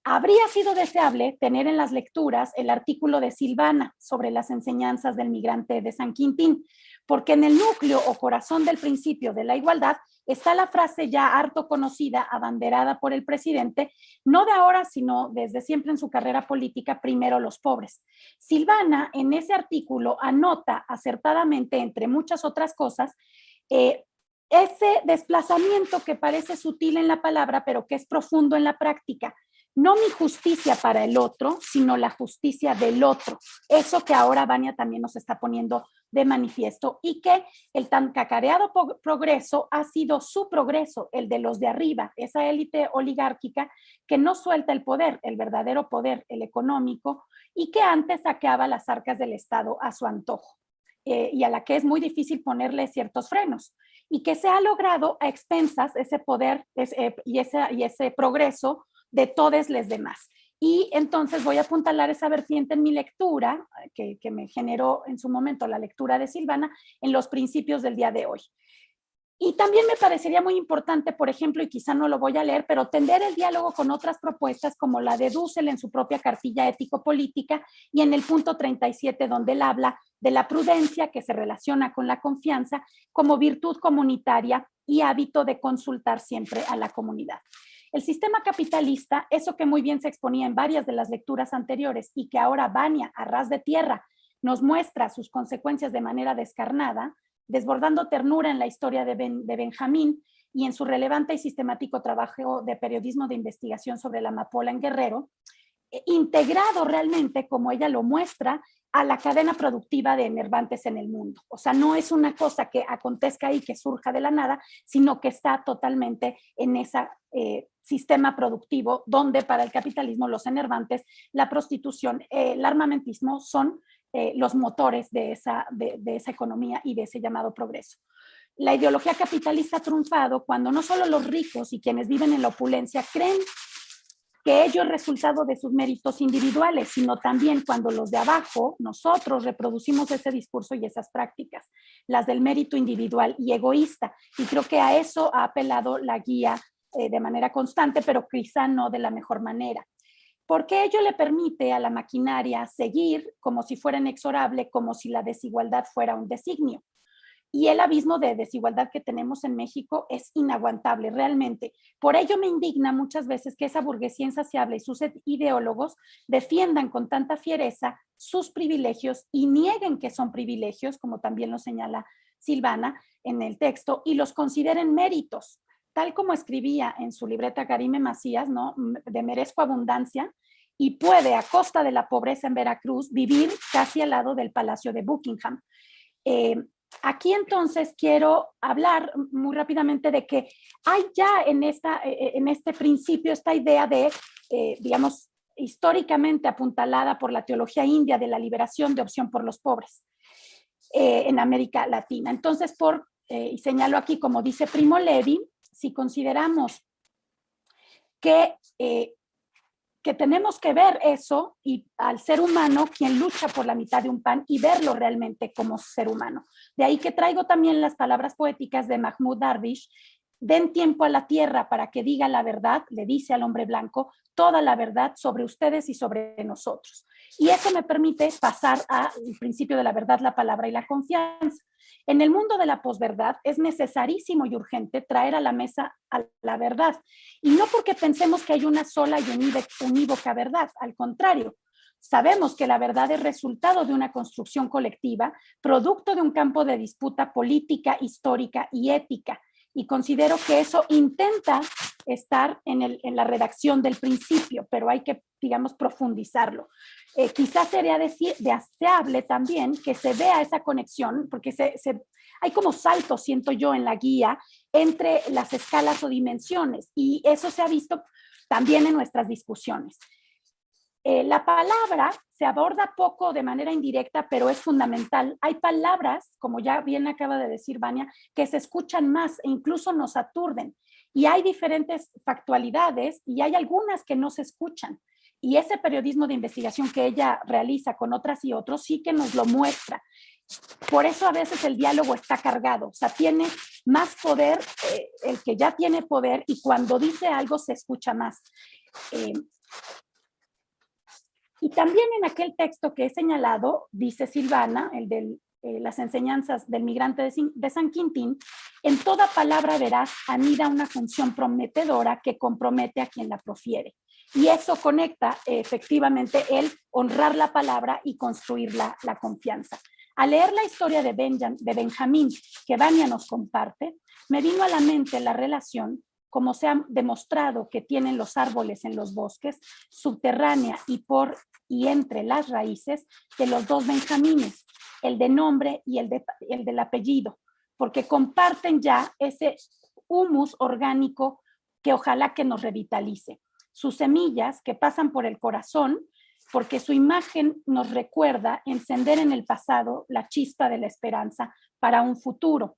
Habría sido deseable tener en las lecturas el artículo de Silvana sobre las enseñanzas del migrante de San Quintín, porque en el núcleo o corazón del principio de la igualdad está la frase ya harto conocida, abanderada por el presidente, no de ahora, sino desde siempre en su carrera política, primero los pobres. Silvana en ese artículo anota acertadamente, entre muchas otras cosas, ese desplazamiento que parece sutil en la palabra, pero que es profundo en la práctica. No mi justicia para el otro, sino la justicia del otro. Eso que ahora Vania también nos está poniendo de manifiesto, y que el tan cacareado progreso ha sido su progreso, el de los de arriba, esa élite oligárquica que no suelta el poder, el verdadero poder, el económico, y que antes saqueaba las arcas del Estado a su antojo, y a la que es muy difícil ponerle ciertos frenos, y que se ha logrado a expensas ese poder y ese progreso de todos los demás. Y entonces voy a apuntalar esa vertiente en mi lectura, que me generó en su momento la lectura de Silvana, en los principios del día de hoy. Y también me parecería muy importante, por ejemplo, y quizá no lo voy a leer, pero tender el diálogo con otras propuestas como la de Dussel en su propia cartilla ético-política y en el punto 37, donde él habla de la prudencia que se relaciona con la confianza como virtud comunitaria y hábito de consultar siempre a la comunidad. El sistema capitalista, eso que muy bien se exponía en varias de las lecturas anteriores y que ahora Vania, a ras de tierra, nos muestra sus consecuencias de manera descarnada, desbordando ternura en la historia de Benjamín y en su relevante y sistemático trabajo de periodismo de investigación sobre la amapola en Guerrero, integrado realmente, como ella lo muestra, a la cadena productiva de enervantes en el mundo. O sea, no es una cosa que acontezca y que surja de la nada, sino que está totalmente en ese sistema productivo donde para el capitalismo los enervantes, la prostitución, el armamentismo son los motores de esa economía y de ese llamado progreso. La ideología capitalista ha triunfado cuando no solo los ricos y quienes viven en la opulencia creen que ello es resultado de sus méritos individuales, sino también cuando los de abajo, nosotros reproducimos ese discurso y esas prácticas, las del mérito individual y egoísta. Y creo que a eso ha apelado la guía de manera constante, pero quizá no de la mejor manera. porque ello le permite a la maquinaria seguir como si fuera inexorable, como si la desigualdad fuera un designio. Y el abismo de desigualdad que tenemos en México es inaguantable, realmente. Por ello me indigna muchas veces que esa burguesía insaciable y sus ideólogos defiendan con tanta fiereza sus privilegios y nieguen que son privilegios, como también lo señala Silvana en el texto, y los consideren méritos, tal como escribía en su libreta Karime Macías, ¿no? De merezco abundancia, y puede, a costa de la pobreza en Veracruz, vivir casi al lado del Palacio de Buckingham. Aquí entonces quiero hablar muy rápidamente de que hay ya en este principio esta idea de, digamos, históricamente apuntalada por la teología india de la liberación de opción por los pobres en América Latina. Entonces, y señalo aquí, como dice Primo Levi, si consideramos que tenemos que ver eso y al ser humano, quien lucha por la mitad de un pan, y verlo realmente como ser humano. De ahí que traigo también las palabras poéticas de Mahmoud Darwish: den tiempo a la tierra para que diga la verdad, le dice al hombre blanco, toda la verdad sobre ustedes y sobre nosotros. Y eso me permite pasar al principio de la verdad, la palabra y la confianza. En el mundo de la posverdad es necesarísimo y urgente traer a la mesa a la verdad. Y no porque pensemos que hay una sola y unívoca verdad, al contrario. Sabemos que la verdad es resultado de una construcción colectiva, producto de un campo de disputa política, histórica y ética. Y considero que eso intenta estar en la redacción del principio, pero hay que, digamos, profundizarlo. Quizás sería deseable también que se vea esa conexión, porque hay como saltos, siento yo, en la guía entre las escalas o dimensiones, y eso se ha visto también en nuestras discusiones. La palabra se aborda poco de manera indirecta, pero es fundamental. Hay palabras, como ya bien acaba de decir Vania, que se escuchan más e incluso nos aturden. Y hay diferentes factualidades y hay algunas que no se escuchan. Y ese periodismo de investigación que ella realiza con otras y otros sí que nos lo muestra. Por eso a veces el diálogo está cargado, o sea, tiene más poder el que ya tiene poder, y cuando dice algo se escucha más. Y también en aquel texto que he señalado, dice Silvana, el de las enseñanzas del migrante de San Quintín, en toda palabra veraz anida una función prometedora que compromete a quien la profiere. Y eso conecta efectivamente el honrar la palabra y construir la confianza. Al leer la historia de Benjamín que Vania nos comparte, me vino a la mente la relación, como se ha demostrado que tienen los árboles en los bosques, subterránea y entre las raíces de los dos Benjamines, el de nombre y el del apellido, porque comparten ya ese humus orgánico que ojalá que nos revitalice. Sus semillas que pasan por el corazón, porque su imagen nos recuerda encender en el pasado la chispa de la esperanza para un futuro.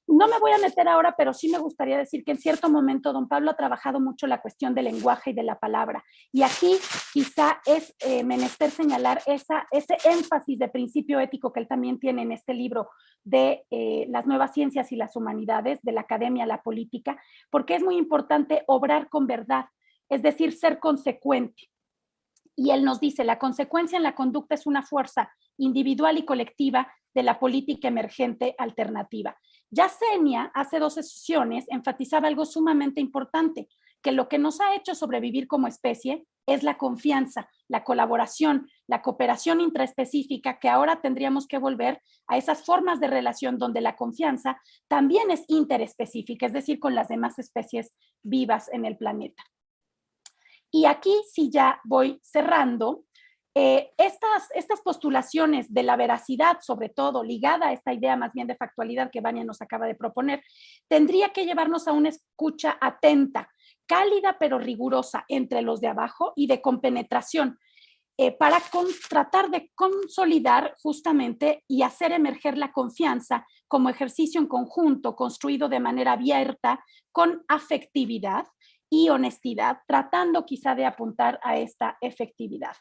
No me voy a meter ahora, pero sí me gustaría decir que en cierto momento don Pablo ha trabajado mucho la cuestión del lenguaje y de la palabra. Y aquí quizá es menester señalar ese énfasis de principio ético que él también tiene en este libro de las nuevas ciencias y las humanidades, de la academia a la política, porque es muy importante obrar con verdad, es decir, ser consecuente. Y él nos dice, la consecuencia en la conducta es una fuerza individual y colectiva de la política emergente alternativa. Yesenia, hace 2 sesiones, enfatizaba algo sumamente importante, que lo que nos ha hecho sobrevivir como especie es la confianza, la colaboración, la cooperación intraespecífica, que ahora tendríamos que volver a esas formas de relación donde la confianza también es interespecífica, es decir, con las demás especies vivas en el planeta. Y aquí sí ya voy cerrando. Estas postulaciones de la veracidad, sobre todo ligada a esta idea más bien de factualidad que Vania nos acaba de proponer, tendría que llevarnos a una escucha atenta, cálida pero rigurosa entre los de abajo y de compenetración, para tratar de consolidar justamente y hacer emerger la confianza como ejercicio en conjunto, construido de manera abierta, con afectividad y honestidad, tratando quizá de apuntar a esta efectividad.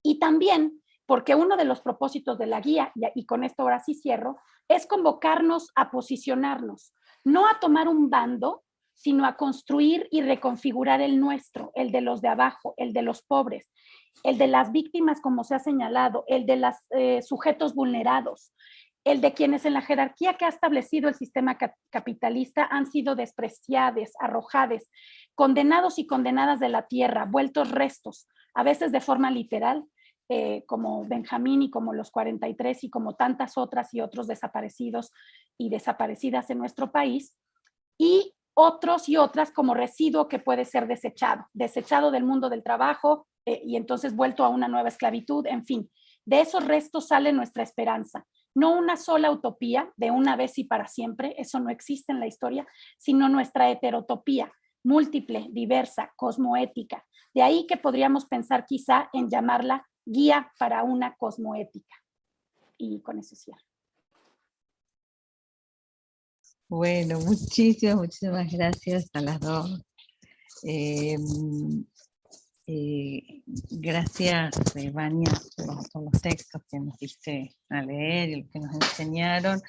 Y también porque uno de los propósitos de la guía, y con esto ahora sí cierro, es convocarnos a posicionarnos, no a tomar un bando, sino a construir y reconfigurar el nuestro, el de los de abajo, el de los pobres, el de las víctimas, como se ha señalado, el de los sujetos vulnerados, el de quienes en la jerarquía que ha establecido el sistema capitalista han sido despreciados, arrojados, condenados y condenadas de la tierra, vueltos restos, a veces de forma literal, como Benjamín y como los 43 y como tantas otras y otros desaparecidos y desaparecidas en nuestro país, y otros y otras como residuo que puede ser desechado del mundo del trabajo y entonces vuelto a una nueva esclavitud, en fin. De esos restos sale nuestra esperanza. No una sola utopía de una vez y para siempre, eso no existe en la historia, sino nuestra heterotopía, múltiple, diversa, cosmoética. De ahí que podríamos pensar quizá en llamarla guía para una cosmoética. Y con eso cierro. Bueno, muchísimas gracias a las dos. Gracias, Vania, por los textos que nos diste a leer y lo que nos enseñaron.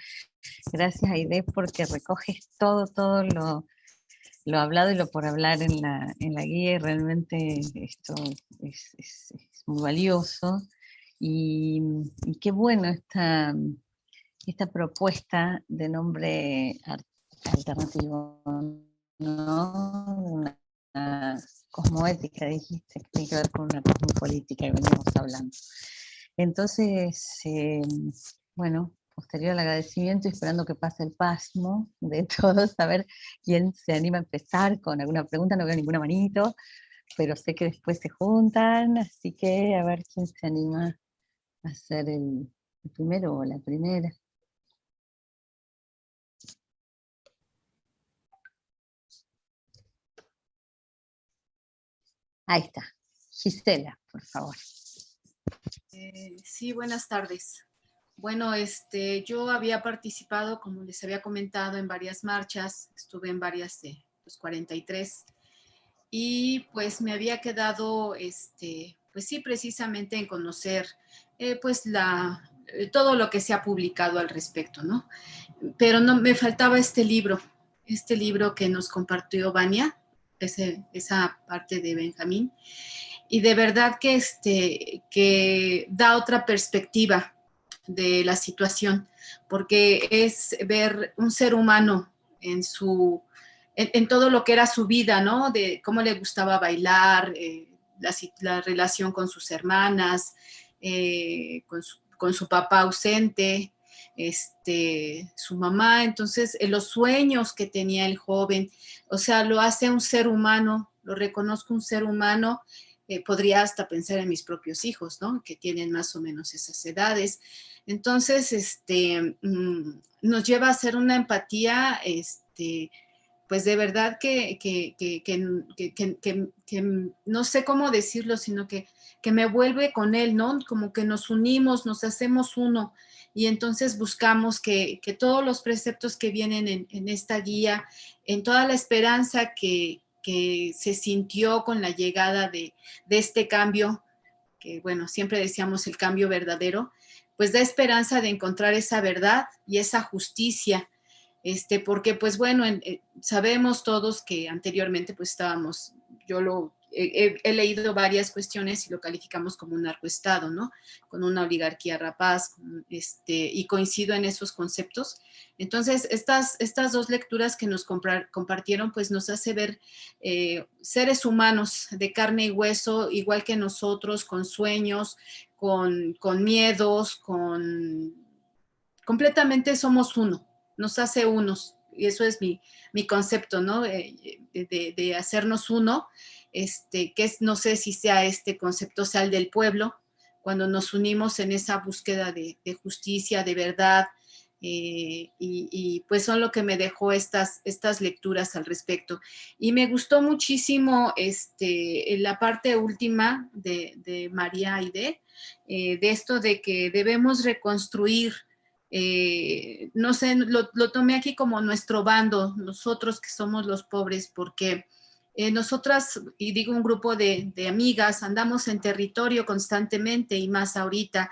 Gracias, Aide, porque recoges todo lo hablado y lo por hablar en la guía, y realmente esto es muy valioso. Y qué bueno esta propuesta de nombre alternativo, ¿no? Una cosmoética, dijiste, que tiene que ver con una cosmopolítica que veníamos hablando. Entonces, bueno, posterior al agradecimiento, esperando que pase el pasmo de todos, a ver quién se anima a empezar con alguna pregunta. No veo ninguna manito, pero sé que después se juntan, así que a ver quién se anima a hacer el primero o la primera. Ahí está. Gisela, por favor. Sí, buenas tardes. Bueno, yo había participado, como les había comentado, en varias marchas, estuve en varias de los 43, y pues me había quedado, pues sí, precisamente en conocer, pues todo lo que se ha publicado al respecto, ¿no? Pero no, me faltaba este libro que nos compartió Vania, esa parte de Benjamín, y de verdad que da otra perspectiva de la situación, porque es ver un ser humano en todo lo que era su vida, ¿no? De cómo le gustaba bailar, la relación con sus hermanas, con su papá ausente, su mamá. Entonces, los sueños que tenía el joven, o sea, lo hace un ser humano, lo reconozco un ser humano. Podría hasta pensar en mis propios hijos, ¿no? Que tienen más o menos esas edades. Entonces, nos lleva a hacer una empatía, pues de verdad que no sé cómo decirlo, sino que me vuelve con él, ¿no? Como que nos unimos, nos hacemos uno, y entonces buscamos que todos los preceptos que vienen en esta guía, en toda la esperanza que se sintió con la llegada de este cambio, que bueno, siempre decíamos el cambio verdadero, pues da esperanza de encontrar esa verdad y esa justicia, porque pues bueno, sabemos todos que anteriormente pues estábamos, he leído varias cuestiones y lo calificamos como un narcoestado, ¿no? Con una oligarquía rapaz, y coincido en esos conceptos. Entonces, estas dos lecturas que nos compartieron, pues nos hace ver seres humanos de carne y hueso, igual que nosotros, con sueños, con miedos, completamente somos uno, nos hace unos, y eso es mi concepto, ¿no? De hacernos uno, no sé si sea este concepto sea el del pueblo, cuando nos unimos en esa búsqueda de justicia, de verdad, y pues son lo que me dejó estas lecturas al respecto. Y me gustó muchísimo la parte última de María Aide, de esto de que debemos reconstruir, no sé, lo tomé aquí como nuestro bando, nosotros que somos los pobres, porque nosotras, y digo un grupo de amigas, andamos en territorio constantemente, y más ahorita,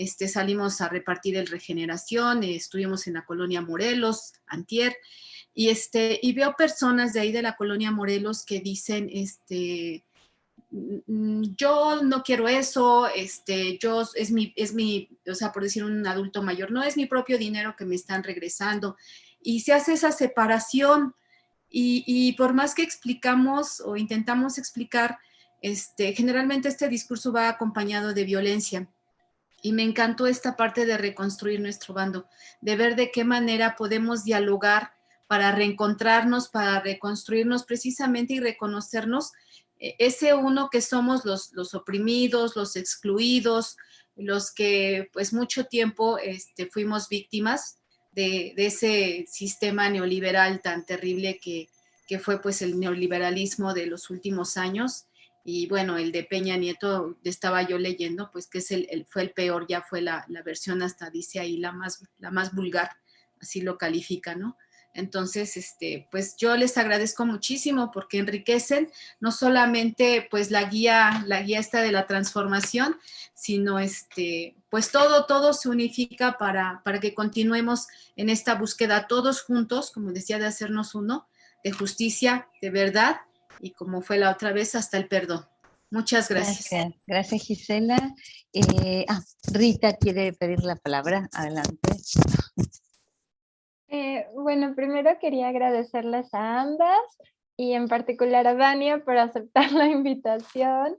salimos a repartir el Regeneración, estuvimos en la colonia Morelos, antier, y veo personas de ahí de la colonia Morelos que dicen, yo no quiero eso, o sea, por decir un adulto mayor, no es mi propio dinero que me están regresando, y se hace esa separación, y por más que explicamos o intentamos explicar, generalmente este discurso va acompañado de violencia, y me encantó esta parte de reconstruir nuestro bando, de ver de qué manera podemos dialogar para reencontrarnos, para reconstruirnos precisamente y reconocernos ese uno que somos los oprimidos, los excluidos, los que pues mucho tiempo fuimos víctimas de ese sistema neoliberal tan terrible que fue pues el neoliberalismo de los últimos años. Y bueno, el de Peña Nieto, estaba yo leyendo, pues que fue el peor, ya fue la versión, hasta dice ahí la más vulgar, así lo califica, ¿no? Entonces, pues yo les agradezco muchísimo porque enriquecen no solamente pues la guía esta de la transformación, sino pues todo se unifica para que continuemos en esta búsqueda todos juntos, como decía, de hacernos uno, de justicia, de verdad, y como fue la otra vez, hasta el perdón. Muchas gracias. Gracias Gisela. Rita quiere pedir la palabra, adelante. Bueno, primero quería agradecerles a ambas y en particular a Vania por aceptar la invitación.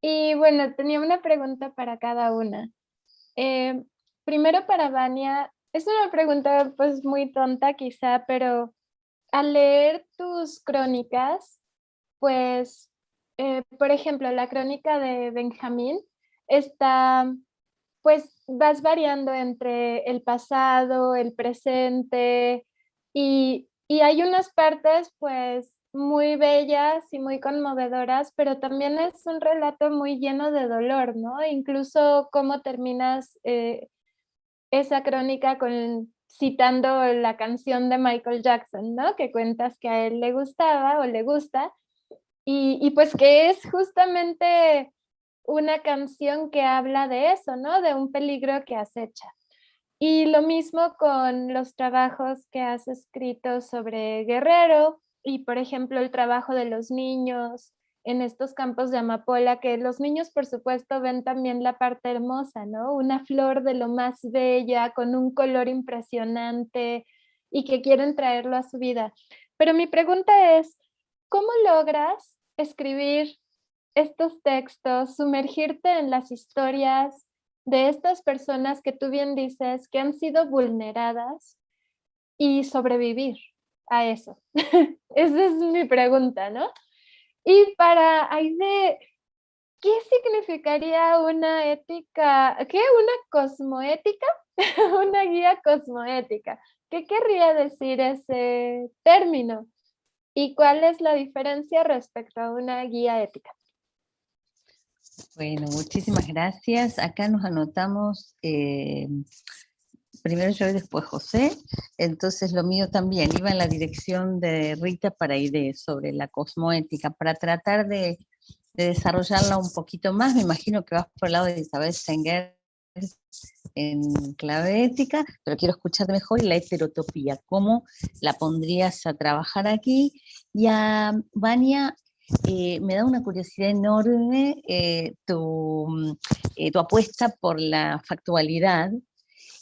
Y bueno, tenía una pregunta para cada una. Primero para Vania, es una pregunta pues muy tonta quizá, pero al leer tus crónicas, pues, por ejemplo, la crónica de Benjamín está, pues vas variando entre el pasado, el presente, y hay unas partes pues muy bellas y muy conmovedoras, pero también es un relato muy lleno de dolor, ¿no? Incluso cómo terminas esa crónica citando la canción de Michael Jackson, ¿no? Que cuentas que a él le gustaba o le gusta, y pues que es justamente una canción que habla de eso, ¿no? De un peligro que acecha. Y lo mismo con los trabajos que has escrito sobre Guerrero y, por ejemplo, el trabajo de los niños en estos campos de amapola, que los niños, por supuesto, ven también la parte hermosa, ¿no? Una flor de lo más bella, con un color impresionante y que quieren traerlo a su vida. Pero mi pregunta es, ¿cómo logras escribir estos textos, sumergirte en las historias de estas personas que tú bien dices que han sido vulneradas y sobrevivir a eso? Esa es mi pregunta, ¿no? Y para Aide, ¿qué significaría una ética, qué, una cosmoética? Una guía cosmoética. ¿Qué querría decir ese término? ¿Y cuál es la diferencia respecto a una guía ética? Bueno, muchísimas gracias. Acá nos anotamos, primero yo y después José, entonces lo mío también iba en la dirección de Rita para Aide sobre la cosmoética, para tratar de desarrollarla un poquito más. Me imagino que vas por el lado de Isabel Stenger en clave ética, pero quiero escucharte mejor, y la heterotopía, ¿cómo la pondrías a trabajar aquí? Y a Vania, me da una curiosidad enorme tu apuesta por la factualidad.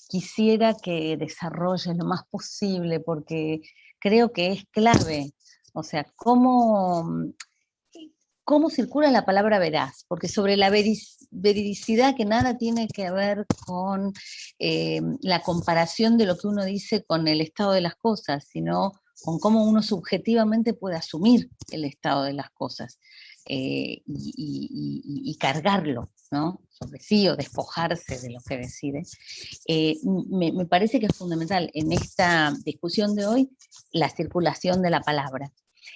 Quisiera que desarrolles lo más posible, porque creo que es clave. O sea, cómo circula la palabra veraz, porque sobre la veridicidad, que nada tiene que ver con la comparación de lo que uno dice con el estado de las cosas, sino con cómo uno subjetivamente puede asumir el estado de las cosas y cargarlo, ¿no? Sobre sí, o despojarse de lo que decide. Me parece que es fundamental en esta discusión de hoy la circulación de la palabra.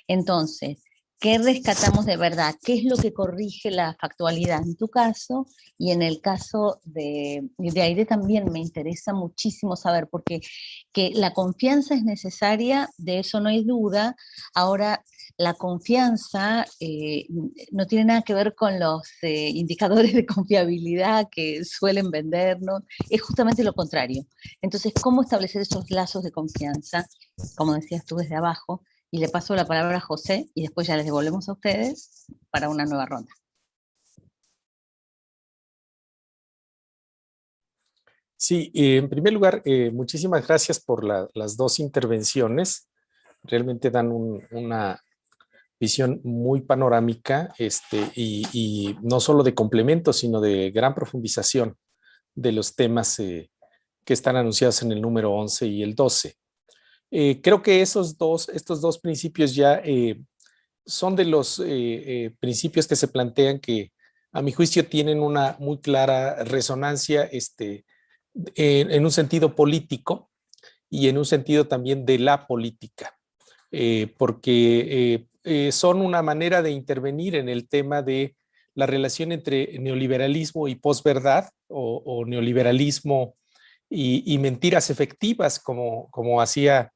Entonces, ¿qué rescatamos de verdad? ¿Qué es lo que corrige la factualidad en tu caso? Y en el caso de Aide también me interesa muchísimo saber, porque que la confianza es necesaria, de eso no hay duda. Ahora, la confianza no tiene nada que ver con los indicadores de confiabilidad que suelen vendernos, es justamente lo contrario. Entonces, ¿cómo establecer esos lazos de confianza? Como decías tú desde abajo, y le paso la palabra a José y después ya les devolvemos a ustedes para una nueva ronda. Sí, en primer lugar, muchísimas gracias por las dos intervenciones. Realmente dan una visión muy panorámica y no solo de complemento, sino de gran profundización de los temas que están anunciados en el número 11 y el 12. Creo que estos dos principios ya son de los principios que se plantean que, a mi juicio, tienen una muy clara resonancia en un sentido político y en un sentido también de la política, porque son una manera de intervenir en el tema de la relación entre neoliberalismo y posverdad o neoliberalismo y mentiras efectivas, como hacía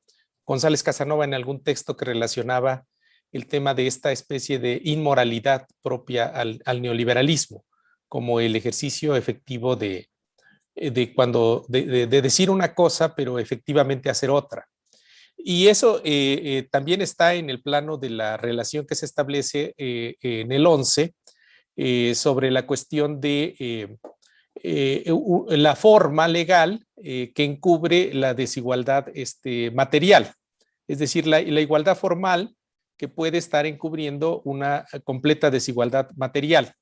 González Casanova en algún texto que relacionaba el tema de esta especie de inmoralidad propia al neoliberalismo, como el ejercicio efectivo de decir una cosa, pero efectivamente hacer otra. Y eso también está en el plano de la relación que se establece en el 11 sobre la cuestión de la forma legal que encubre la desigualdad material, es decir, la igualdad formal que puede estar encubriendo una completa desigualdad material.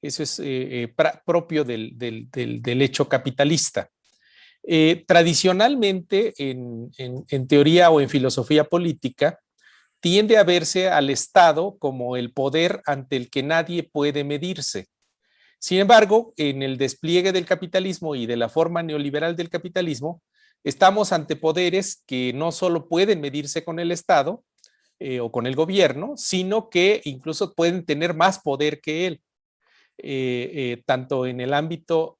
Eso es propio del hecho capitalista. Tradicionalmente, en teoría o en filosofía política, tiende a verse al Estado como el poder ante el que nadie puede medirse. Sin embargo, en el despliegue del capitalismo y de la forma neoliberal del capitalismo, estamos ante poderes que no solo pueden medirse con el Estado o con el gobierno, sino que incluso pueden tener más poder que él, tanto en el ámbito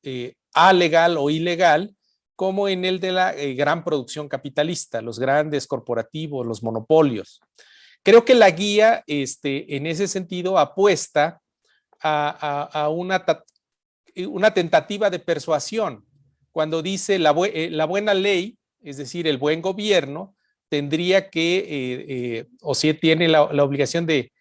alegal o ilegal, como en el de la gran producción capitalista, los grandes corporativos, los monopolios. Creo que la guía, en ese sentido, apuesta a una tentativa de persuasión, cuando dice la buena ley, es decir, el buen gobierno, tendría que, o si tiene la obligación de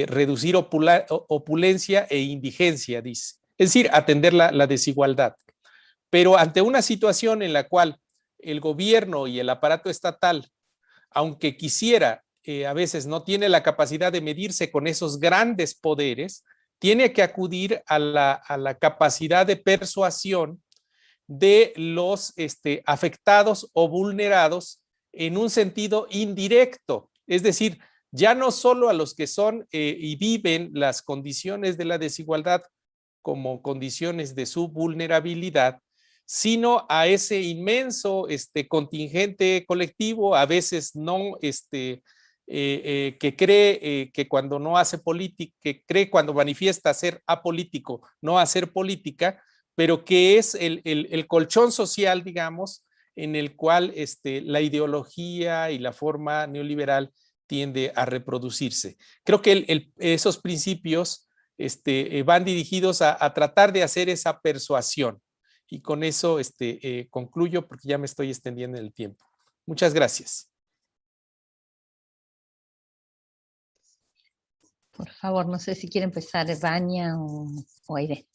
reducir opulencia e indigencia, dice. Es decir, atender la desigualdad. Pero ante una situación en la cual el gobierno y el aparato estatal, aunque quisiera, a veces no tiene la capacidad de medirse con esos grandes poderes, tiene que acudir a la capacidad de persuasión de los afectados o vulnerados en un sentido indirecto. Es decir, ya no solo a los que son y viven las condiciones de la desigualdad como condiciones de su vulnerabilidad, sino a ese inmenso contingente colectivo, a veces no, que cree que cuando no hace política, que cree cuando manifiesta ser apolítico, no hacer política, pero que es el colchón social, digamos, en el cual la ideología y la forma neoliberal tiende a reproducirse. Creo que esos principios van dirigidos a tratar de hacer esa persuasión. Y con eso concluyo porque ya me estoy extendiendo en el tiempo. Muchas gracias. Por favor, no sé si quiere empezar Vania o Aide.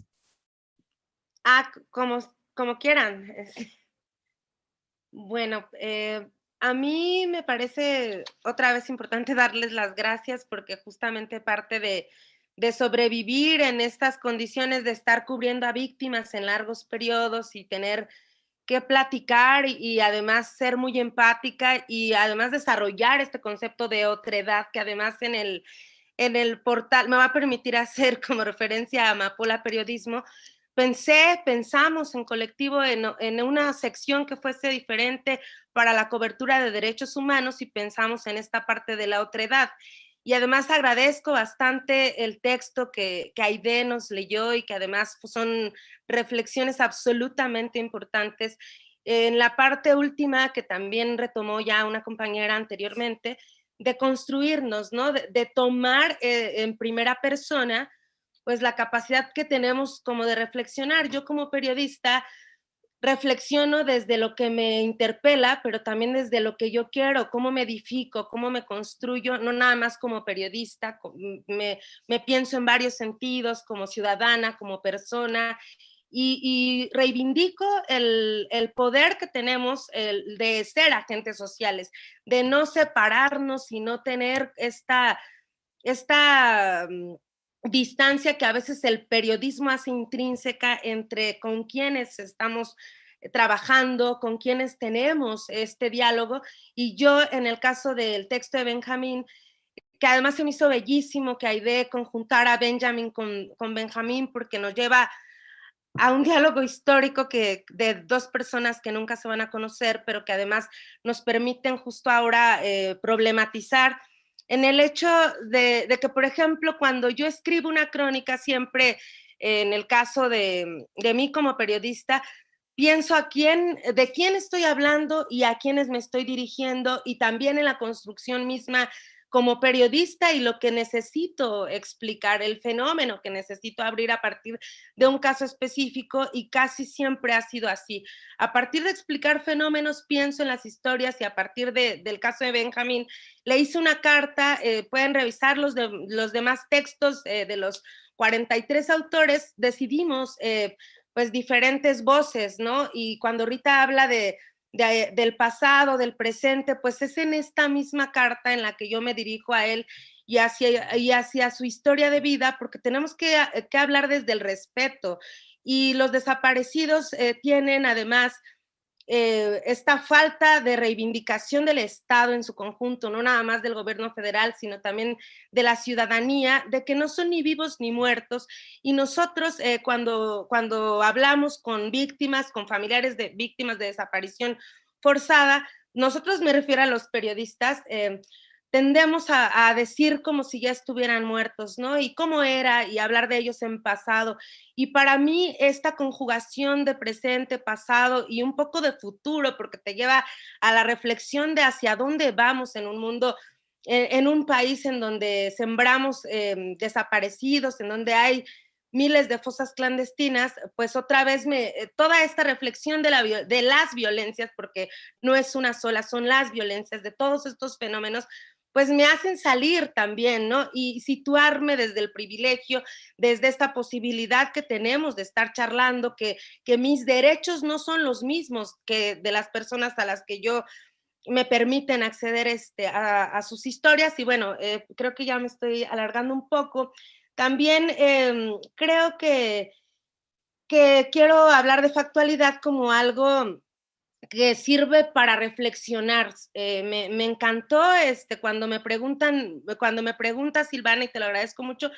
Como quieran. Bueno, a mí me parece otra vez importante darles las gracias porque justamente parte de sobrevivir en estas condiciones de estar cubriendo a víctimas en largos periodos y tener que platicar y además ser muy empática y además desarrollar este concepto de otredad que además en el portal me va a permitir hacer como referencia a Amapola Periodismo. Pensamos en colectivo en una sección que fuese diferente para la cobertura de derechos humanos y pensamos en esta parte de la otredad. Y además agradezco bastante el texto que Aide nos leyó y que además son reflexiones absolutamente importantes. En la parte última, que también retomó ya una compañera anteriormente, de construirnos, ¿no? De tomar en primera persona, pues la capacidad que tenemos como de reflexionar. Yo como periodista reflexiono desde lo que me interpela, pero también desde lo que yo quiero, cómo me edifico, cómo me construyo, no nada más como periodista, me pienso en varios sentidos, como ciudadana, como persona, y reivindico el poder que tenemos de ser agentes sociales, de no separarnos y no tener esta distancia que a veces el periodismo hace intrínseca entre con quienes estamos trabajando, con quienes tenemos este diálogo. Y yo, en el caso del texto de Benjamín, que además se me hizo bellísimo que Aide conjuntara a Benjamin con Benjamín, porque nos lleva a un diálogo histórico de dos personas que nunca se van a conocer, pero que además nos permiten justo ahora problematizar en el hecho de que, por ejemplo, cuando yo escribo una crónica, siempre en el caso de mí como periodista, pienso de quién estoy hablando y a quiénes me estoy dirigiendo, y también en la construcción misma como periodista y lo que necesito explicar, el fenómeno que necesito abrir a partir de un caso específico, y casi siempre ha sido así. A partir de explicar fenómenos, pienso en las historias, y a partir del caso de Benjamín, le hice una carta, pueden revisar los demás textos de los 43 autores, decidimos pues diferentes voces, ¿no? Y cuando Rita habla del pasado, del presente, pues es en esta misma carta en la que yo me dirijo a él y hacia su historia de vida, porque tenemos que hablar desde el respeto. Y los desaparecidos tienen además esta falta de reivindicación del Estado en su conjunto, no nada más del gobierno federal, sino también de la ciudadanía, de que no son ni vivos ni muertos. Y nosotros cuando hablamos con víctimas, con familiares de víctimas de desaparición forzada, nosotros, me refiero a los periodistas, tendemos a decir como si ya estuvieran muertos, ¿no? Y cómo era, y hablar de ellos en pasado. Y para mí esta conjugación de presente, pasado y un poco de futuro, porque te lleva a la reflexión de hacia dónde vamos en un mundo, en un país en donde sembramos desaparecidos, en donde hay miles de fosas clandestinas, pues otra vez toda esta reflexión de las violencias, porque no es una sola, son las violencias, de todos estos fenómenos, pues me hacen salir también, ¿no? Y situarme desde el privilegio, desde esta posibilidad que tenemos de estar charlando, que mis derechos no son los mismos que de las personas a las que yo me permiten acceder a sus historias. Y bueno, creo que ya me estoy alargando un poco. También creo que quiero hablar de factualidad como algo que sirve para reflexionar. Me encantó cuando me pregunta Silvana, y te lo agradezco mucho,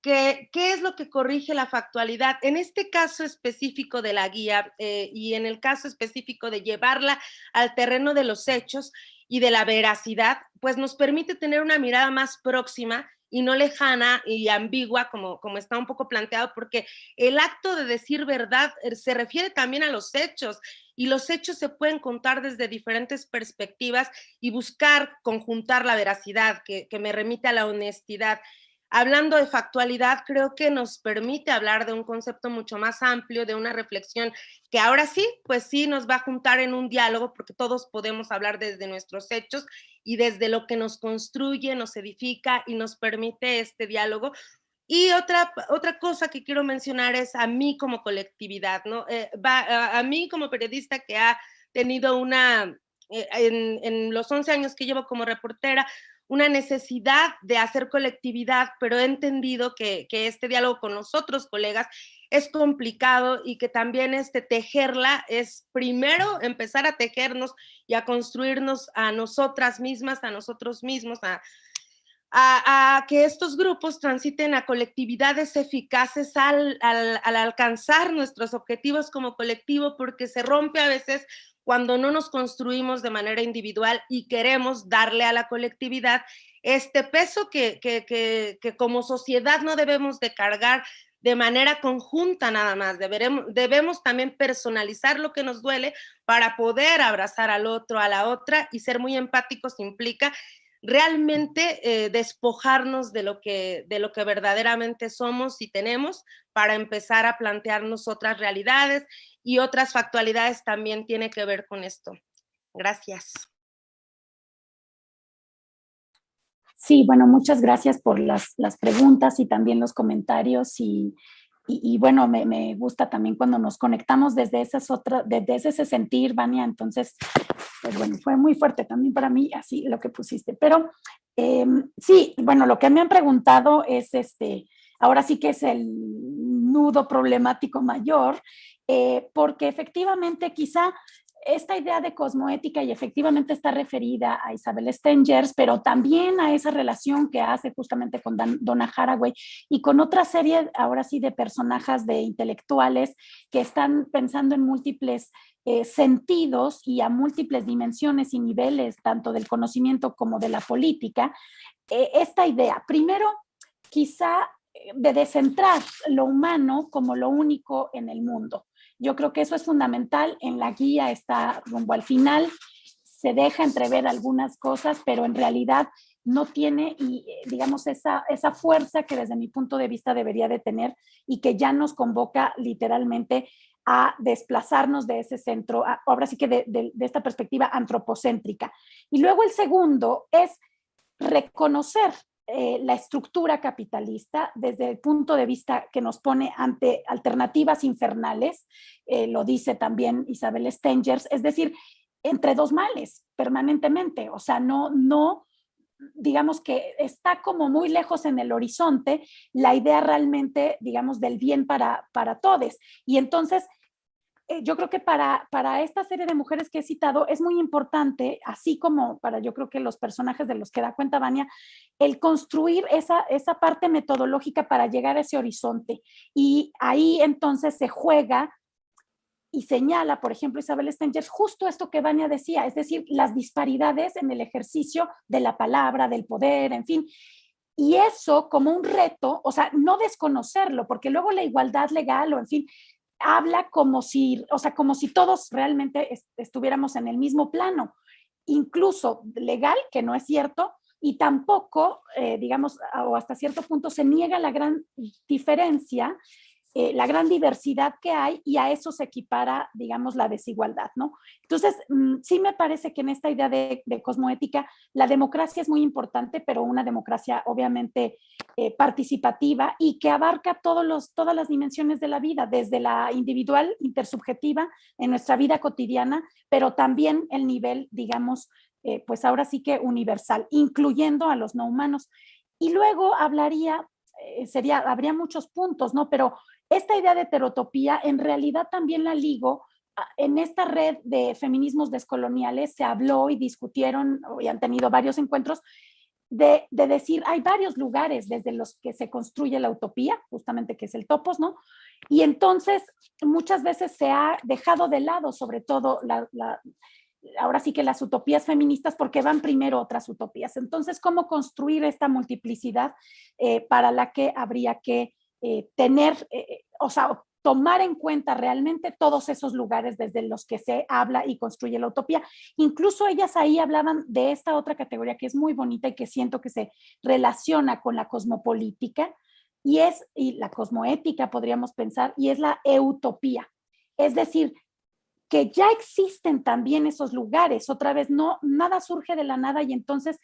¿qué es lo que corrige la factualidad? En este caso específico de la guía y en el caso específico de llevarla al terreno de los hechos y de la veracidad, pues nos permite tener una mirada más próxima y no lejana y ambigua, como está un poco planteado, porque el acto de decir verdad se refiere también a los hechos, y los hechos se pueden contar desde diferentes perspectivas y buscar conjuntar la veracidad, que me remite a la honestidad. Hablando de factualidad, creo que nos permite hablar de un concepto mucho más amplio, de una reflexión que ahora sí, pues sí nos va a juntar en un diálogo, porque todos podemos hablar desde nuestros hechos y desde lo que nos construye, nos edifica y nos permite este diálogo. Y otra cosa que quiero mencionar es a mí como colectividad, ¿no? A mí como periodista que ha tenido en los 11 años que llevo como reportera, una necesidad de hacer colectividad, pero he entendido que este diálogo con los otros colegas es complicado, y que también tejerla es primero empezar a tejernos y a construirnos a nosotras mismas, a nosotros mismos, a que estos grupos transiten a colectividades eficaces al alcanzar nuestros objetivos como colectivo, porque se rompe a veces cuando no nos construimos de manera individual y queremos darle a la colectividad este peso que como sociedad no debemos de cargar de manera conjunta nada más. Debemos también personalizar lo que nos duele para poder abrazar al otro, a la otra, y ser muy empáticos implica realmente despojarnos de lo que verdaderamente somos y tenemos para empezar a plantearnos otras realidades y otras factualidades también tiene que ver con esto. Gracias. Sí, bueno, muchas gracias por las preguntas y también los comentarios y bueno, me gusta también cuando nos conectamos desde ese sentir, Vania, entonces, pues bueno, fue muy fuerte también para mí, así lo que pusiste, pero sí, bueno, lo que me han preguntado es ahora sí que es el nudo problemático mayor, porque efectivamente quizá esta idea de cosmoética y efectivamente está referida a Isabel Stengers, pero también a esa relación que hace justamente con Donna Haraway y con otra serie, ahora sí, de personajes, de intelectuales que están pensando en múltiples sentidos y a múltiples dimensiones y niveles, tanto del conocimiento como de la política. Esta idea, primero, quizá de descentrar lo humano como lo único en el mundo. Yo creo que eso es fundamental. En la guía está rumbo al final, se deja entrever algunas cosas, pero en realidad no tiene, y digamos, esa fuerza que desde mi punto de vista debería de tener y que ya nos convoca literalmente a desplazarnos de ese centro, ahora sí que de esta perspectiva antropocéntrica. Y luego el segundo es reconocer la estructura capitalista desde el punto de vista que nos pone ante alternativas infernales, lo dice también Isabel Stengers, es decir, entre dos males permanentemente, o sea, no, digamos que está como muy lejos en el horizonte la idea realmente, digamos, del bien para todos. Y entonces, yo creo que para esta serie de mujeres que he citado es muy importante, así como para yo creo que los personajes de los que da cuenta Vania, el construir esa parte metodológica para llegar a ese horizonte. Y ahí entonces se juega y señala, por ejemplo, Isabel Stengers, justo esto que Vania decía, es decir, las disparidades en el ejercicio de la palabra, del poder, en fin. Y eso como un reto, o sea, no desconocerlo, porque luego la igualdad legal o en fin, habla como si, o sea, como si todos realmente estuviéramos en el mismo plano, incluso legal, que no es cierto, y tampoco, digamos, o hasta cierto punto se niega la gran diferencia, la gran diversidad que hay y a eso se equipara, digamos, la desigualdad, ¿no? Entonces, sí me parece que en esta idea de cosmoética, la democracia es muy importante, pero una democracia obviamente participativa y que abarca todas las dimensiones de la vida, desde la individual, intersubjetiva, en nuestra vida cotidiana, pero también el nivel, digamos, pues ahora sí que universal, incluyendo a los no humanos. Y luego habría muchos puntos, ¿no? Pero esta idea de heterotopía en realidad también la ligo en esta red de feminismos descoloniales, se habló y discutieron y han tenido varios encuentros de decir, hay varios lugares desde los que se construye la utopía, justamente que es el topos, ¿no? Y entonces muchas veces se ha dejado de lado sobre todo ahora sí que las utopías feministas, porque van primero otras utopías. Entonces, ¿cómo construir esta multiplicidad para la que habría que tener, o sea, tomar en cuenta realmente todos esos lugares desde los que se habla y construye la utopía? Incluso ellas ahí hablaban de esta otra categoría que es muy bonita y que siento que se relaciona con la cosmopolítica y la cosmoética, podríamos pensar, y es la eutopía. Es decir, que ya existen también esos lugares. Otra vez, nada surge de la nada y entonces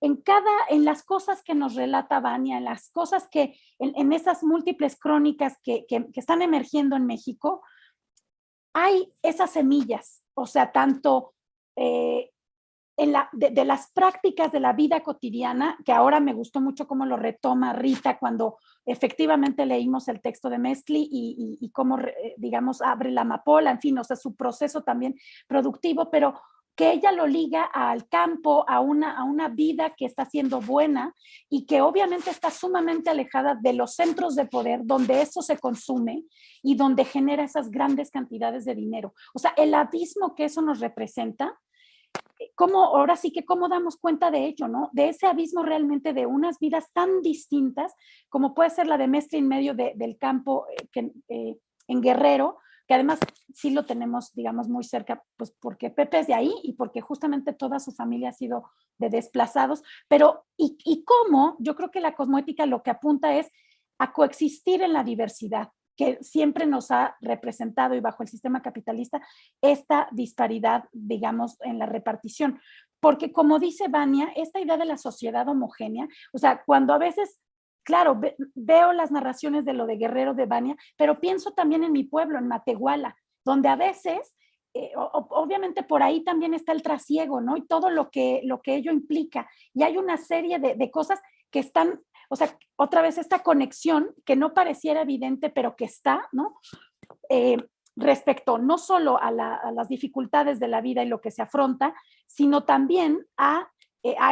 en las cosas que nos relata Vania, en las cosas que, en esas múltiples crónicas que están emergiendo en México, hay esas semillas, o sea, tanto de las prácticas de la vida cotidiana, que ahora me gustó mucho cómo lo retoma Rita cuando efectivamente leímos el texto de Mescli y cómo, digamos, abre la amapola, en fin, o sea, su proceso también productivo, pero que ella lo liga al campo, a una vida que está siendo buena y que obviamente está sumamente alejada de los centros de poder donde eso se consume y donde genera esas grandes cantidades de dinero. O sea, el abismo que eso nos representa, ahora sí que cómo damos cuenta de ello, ¿no? De ese abismo realmente de unas vidas tan distintas como puede ser la de Mestre en medio del campo en Guerrero, que además sí lo tenemos, digamos, muy cerca, pues porque Pepe es de ahí y porque justamente toda su familia ha sido de desplazados, pero y cómo, yo creo que la cosmoética lo que apunta es a coexistir en la diversidad, que siempre nos ha representado y bajo el sistema capitalista esta disparidad, digamos, en la repartición. Porque como dice Vania, esta idea de la sociedad homogénea, o sea, cuando a veces, claro, veo las narraciones de lo de Guerrero de Vania, pero pienso también en mi pueblo, en Matehuala, donde a veces, obviamente por ahí también está el trasiego, ¿no? Y todo lo que ello implica. Y hay una serie de cosas que están, o sea, otra vez esta conexión que no pareciera evidente, pero que está, ¿no? Respecto no solo a las dificultades de la vida y lo que se afronta, sino también a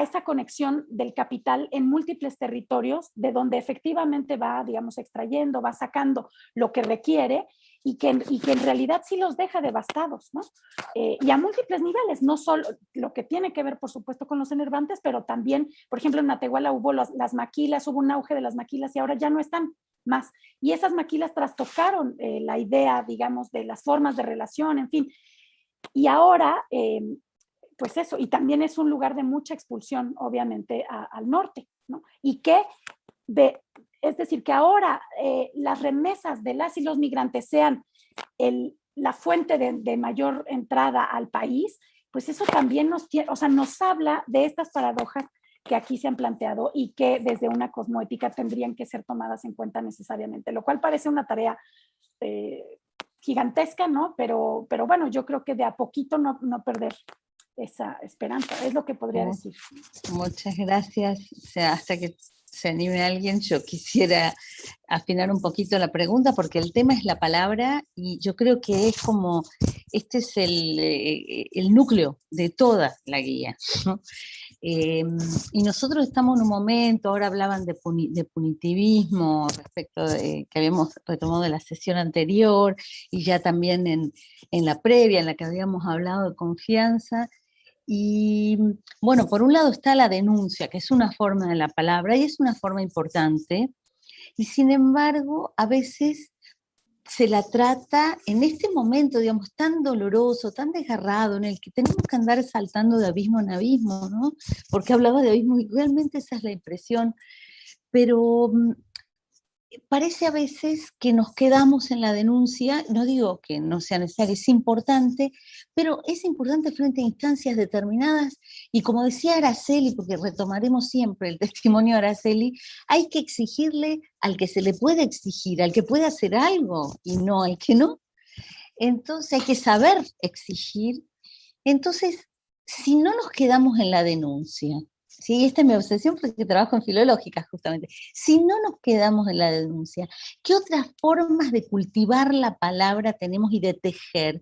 esa conexión del capital en múltiples territorios, de donde efectivamente va, digamos, extrayendo, va sacando lo que requiere y que en realidad sí los deja devastados, ¿no? Y a múltiples niveles, no solo lo que tiene que ver, por supuesto, con los enervantes, pero también, por ejemplo, en Matehuala hubo las maquilas, hubo un auge de las maquilas y ahora ya no están más. Y esas maquilas trastocaron la idea, digamos, de las formas de relación, en fin. Y ahora, pues eso, y también es un lugar de mucha expulsión, obviamente, al norte, ¿no? Y que, es decir, que ahora las remesas de las y los migrantes sean la fuente de mayor entrada al país, pues eso también nos habla de estas paradojas que aquí se han planteado y que desde una cosmoética tendrían que ser tomadas en cuenta necesariamente, lo cual parece una tarea gigantesca, ¿no? Pero bueno, yo creo que de a poquito no perder esa esperanza, es lo que podría decir. Muchas gracias. O sea, hasta que se anime alguien, yo quisiera afinar un poquito la pregunta, porque el tema es la palabra y yo creo que es como, este es el núcleo de toda la guía, ¿no? Y nosotros estamos en un momento, ahora hablaban de punitivismo respecto de que habíamos retomado de la sesión anterior y ya también en la previa en la que habíamos hablado de confianza. Y bueno, por un lado está la denuncia, que es una forma de la palabra y es una forma importante, y sin embargo a veces se la trata en este momento, digamos, tan doloroso, tan desgarrado, en el que tenemos que andar saltando de abismo en abismo, ¿no? Porque hablaba de abismo y realmente esa es la impresión, pero parece a veces que nos quedamos en la denuncia, no digo que no sea necesario, es importante, pero es importante frente a instancias determinadas, y como decía Araceli, porque retomaremos siempre el testimonio de Araceli, hay que exigirle al que se le puede exigir, al que puede hacer algo, y no al que no. Entonces hay que saber exigir. Entonces, si no nos quedamos en la denuncia, ¿sí? Esta es mi obsesión porque trabajo en filológica justamente. Si no nos quedamos en la denuncia, ¿qué otras formas de cultivar la palabra tenemos y de tejer?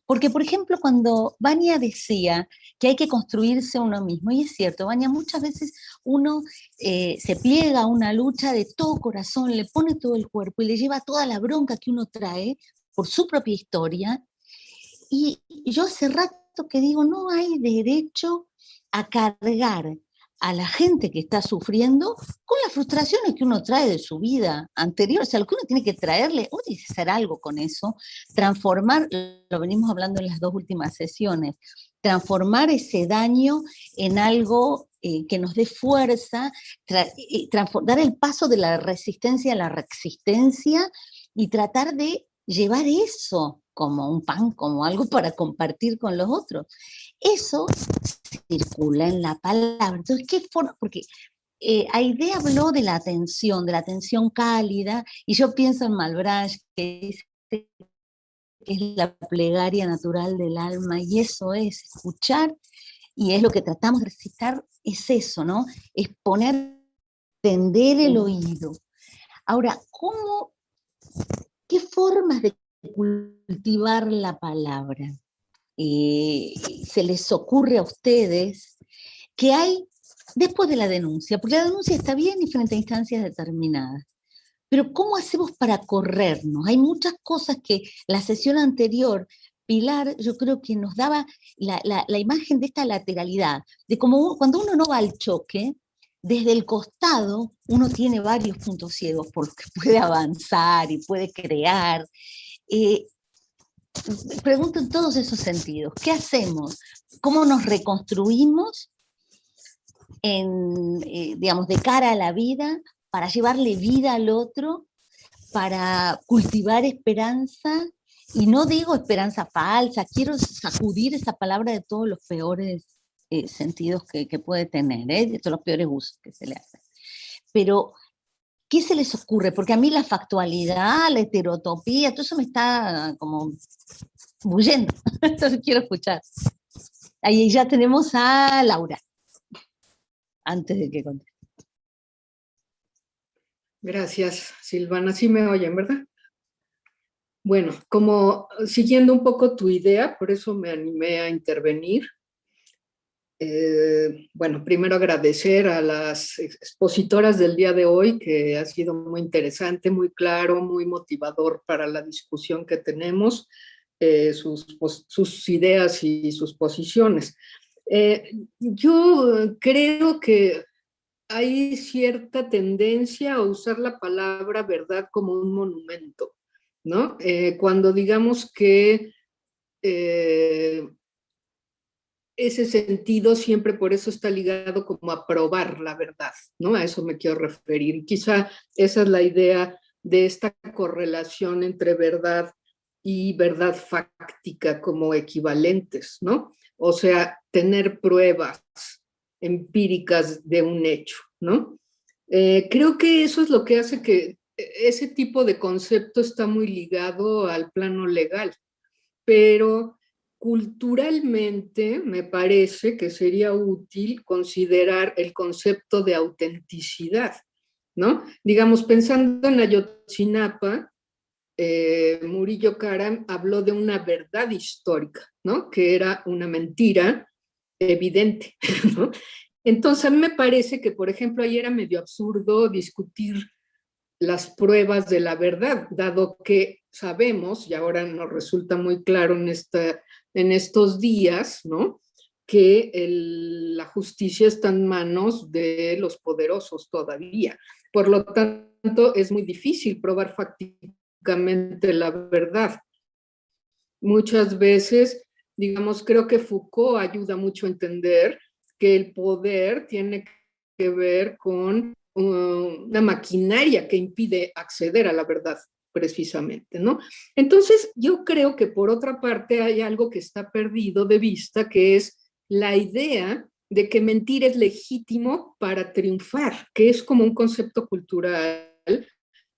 Porque, por ejemplo, cuando Vania decía que hay que construirse uno mismo, y es cierto, Vania, muchas veces uno se pliega a una lucha de todo corazón, le pone todo el cuerpo y le lleva toda la bronca que uno trae por su propia historia, y yo hace rato que digo, no hay derecho a cargar a la gente que está sufriendo con las frustraciones que uno trae de su vida anterior. O sea, lo que uno tiene que traerle, uno tiene que hacer algo con eso, transformar, lo venimos hablando en las dos últimas sesiones, transformar ese daño en algo que nos dé fuerza, dar el paso de la resistencia a la reexistencia y tratar de llevar eso como un pan, como algo para compartir con los otros. Eso circula en la palabra. Entonces, ¿qué forma? Porque Aide habló de la atención cálida, y yo pienso en Malebranche, que dice que es la plegaria natural del alma, y eso es escuchar, y es lo que tratamos de recitar, es eso, ¿no? Es tender el oído. Ahora, ¿qué formas de cultivar la palabra se les ocurre a ustedes que hay después de la denuncia? Porque la denuncia está bien y frente a instancias determinadas, pero ¿cómo hacemos para corrernos? Hay muchas cosas que la sesión anterior, Pilar, yo creo que nos daba la imagen de esta lateralidad, de cómo cuando uno no va al choque, desde el costado uno tiene varios puntos ciegos por los que puede avanzar y puede crear. pregunto en todos esos sentidos, ¿qué hacemos? ¿Cómo nos reconstruimos digamos, de cara a la vida, para llevarle vida al otro, para cultivar esperanza? Y no digo esperanza falsa, quiero sacudir esa palabra de todos los peores sentidos que puede tener, de todos los peores usos que se le hacen. Pero, ¿qué se les ocurre? Porque a mí la factualidad, la heterotopía, todo eso me está como bullendo. Entonces quiero escuchar. Ahí ya tenemos a Laura, antes de que conteste. Gracias, Silvana. Sí me oyen, ¿verdad? Bueno, como siguiendo un poco tu idea, por eso me animé a intervenir. Bueno, primero agradecer a las expositoras del día de hoy, que ha sido muy interesante, muy claro, muy motivador para la discusión que tenemos, sus ideas y sus posiciones. Yo creo que hay cierta tendencia a usar la palabra verdad como un monumento, ¿no? Cuando digamos que ese sentido siempre por eso está ligado como a probar la verdad, ¿no? A eso me quiero referir. Y quizá esa es la idea de esta correlación entre verdad y verdad fáctica como equivalentes, ¿no? O sea, tener pruebas empíricas de un hecho, ¿no? Creo que eso es lo que hace que ese tipo de concepto está muy ligado al plano legal, pero culturalmente me parece que sería útil considerar el concepto de autenticidad, ¿no? Digamos, pensando en Ayotzinapa, Murillo Karam habló de una verdad histórica, ¿no? Que era una mentira evidente, ¿no? Entonces, a mí me parece que, por ejemplo, ahí era medio absurdo discutir las pruebas de la verdad, dado que sabemos, y ahora nos resulta muy claro en estos días, ¿no? Que la justicia está en manos de los poderosos todavía. Por lo tanto, es muy difícil probar fácticamente la verdad. Muchas veces, digamos, creo que Foucault ayuda mucho a entender que el poder tiene que ver con una maquinaria que impide acceder a la verdad, precisamente, ¿no? Entonces, yo creo que por otra parte hay algo que está perdido de vista, que es la idea de que mentir es legítimo para triunfar, que es como un concepto cultural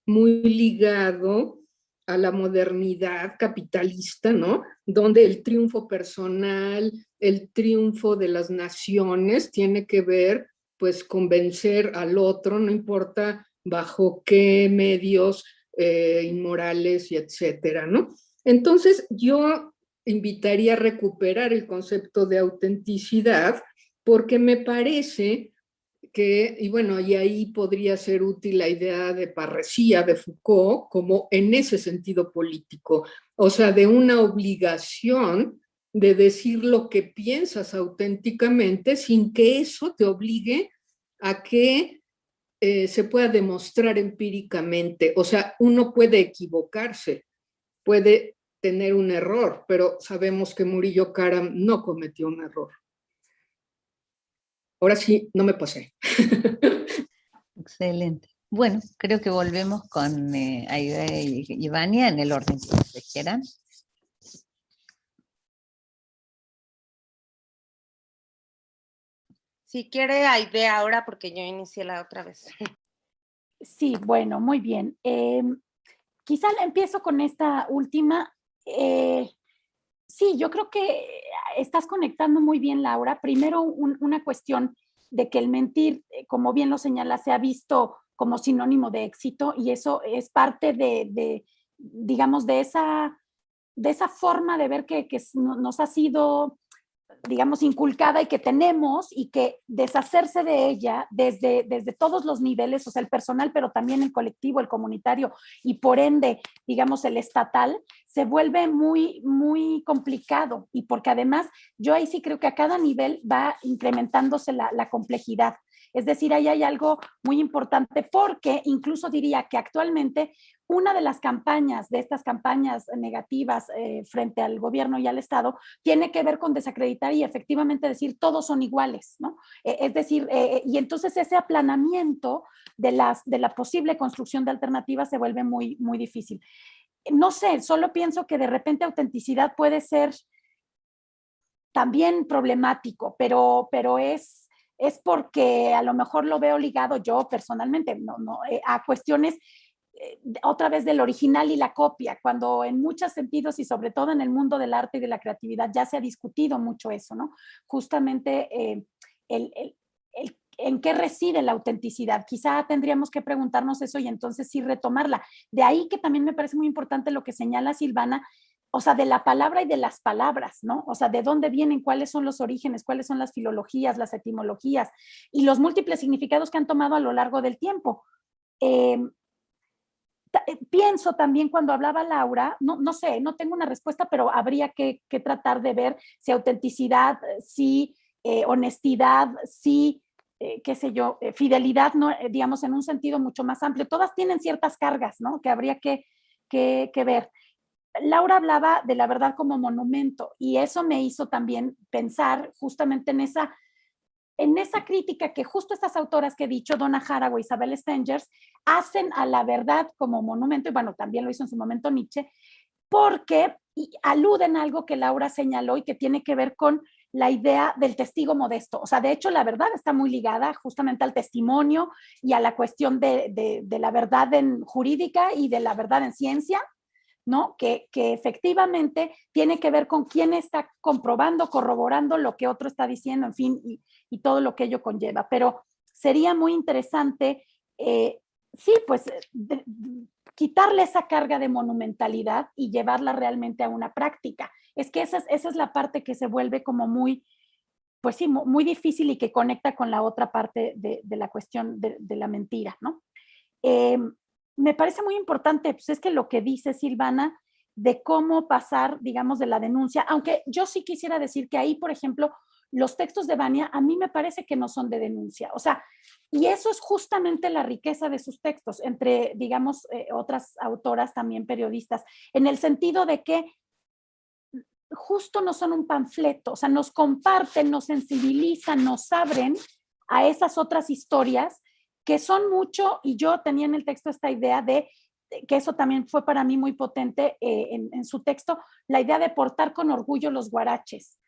muy ligado a la modernidad capitalista, ¿no? Donde el triunfo personal, el triunfo de las naciones tiene que ver, pues, convencer al otro, no importa bajo qué medios inmorales y etcétera, ¿no? Entonces, yo invitaría a recuperar el concepto de autenticidad porque me parece que, y bueno, y ahí podría ser útil la idea de parresía de Foucault, como en ese sentido político, o sea, de una obligación de decir lo que piensas auténticamente sin que eso te obligue a que se pueda demostrar empíricamente. O sea, uno puede equivocarse, puede tener un error, pero sabemos que Murillo Karam no cometió un error. Ahora sí, no me pasé. Excelente. Bueno, creo que volvemos con Aide y Vania en el orden que ustedes quieran. Si quiere Aide ahora, porque yo inicié la otra vez. Sí, bueno, muy bien. Quizá empiezo con esta última. Sí, yo creo que estás conectando muy bien, Laura. Primero, una cuestión de que el mentir, como bien lo señala, se ha visto como sinónimo de éxito, y eso es parte digamos, de esa forma de ver que nos ha sido, digamos, inculcada y que tenemos, y que deshacerse de ella desde todos los niveles, o sea, el personal, pero también el colectivo, el comunitario y por ende, digamos, el estatal, se vuelve muy, muy complicado, y porque además yo ahí sí creo que a cada nivel va incrementándose la complejidad. Es decir, ahí hay algo muy importante, porque incluso diría que actualmente una de las campañas, de estas campañas negativas frente al gobierno y al Estado, tiene que ver con desacreditar y efectivamente decir todos son iguales, ¿no? Es decir, y entonces ese aplanamiento de la posible construcción de alternativas se vuelve muy, muy difícil. No sé, solo pienso que de repente autenticidad puede ser también problemático, pero es porque a lo mejor lo veo ligado yo personalmente a cuestiones otra vez del original y la copia, cuando en muchos sentidos y sobre todo en el mundo del arte y de la creatividad ya se ha discutido mucho eso, ¿no? Justamente en qué reside la autenticidad. Quizá tendríamos que preguntarnos eso y entonces sí retomarla. De ahí que también me parece muy importante lo que señala Silvana, o sea, de la palabra y de las palabras, ¿no? O sea, de dónde vienen, cuáles son los orígenes, cuáles son las filologías, las etimologías y los múltiples significados que han tomado a lo largo del tiempo. Pienso también cuando hablaba Laura, no sé, no tengo una respuesta, pero habría que tratar de ver si autenticidad, si honestidad, si, qué sé yo, fidelidad, ¿no? Digamos, en un sentido mucho más amplio. Todas tienen ciertas cargas, ¿no? Que habría que ver. Laura hablaba de la verdad como monumento y eso me hizo también pensar justamente en esa crítica que justo estas autoras que he dicho, Donna Haraway, Isabel Stengers, hacen a la verdad como monumento, y bueno, también lo hizo en su momento Nietzsche, porque aluden a algo que Laura señaló y que tiene que ver con la idea del testigo modesto. O sea, de hecho, la verdad está muy ligada justamente al testimonio y a la cuestión de la verdad jurídica y de la verdad en ciencia, ¿no? Que efectivamente tiene que ver con quién está comprobando, corroborando lo que otro está diciendo, en fin, y todo lo que ello conlleva. Pero sería muy interesante, sí, pues, quitarle esa carga de monumentalidad y llevarla realmente a una práctica. Es que esa es la parte que se vuelve como muy, pues sí, muy difícil y que conecta con la otra parte de la cuestión de la mentira, ¿no? Me parece muy importante, pues es que lo que dice Silvana de cómo pasar, digamos, de la denuncia, aunque yo sí quisiera decir que ahí, por ejemplo, los textos de Vania a mí me parece que no son de denuncia, o sea, y eso es justamente la riqueza de sus textos, entre, digamos, otras autoras también periodistas, en el sentido de que justo no son un panfleto, o sea, nos comparten, nos sensibilizan, nos abren a esas otras historias que son mucho, y yo tenía en el texto esta idea de que eso también fue para mí muy potente en su texto, la idea de portar con orgullo los guaraches,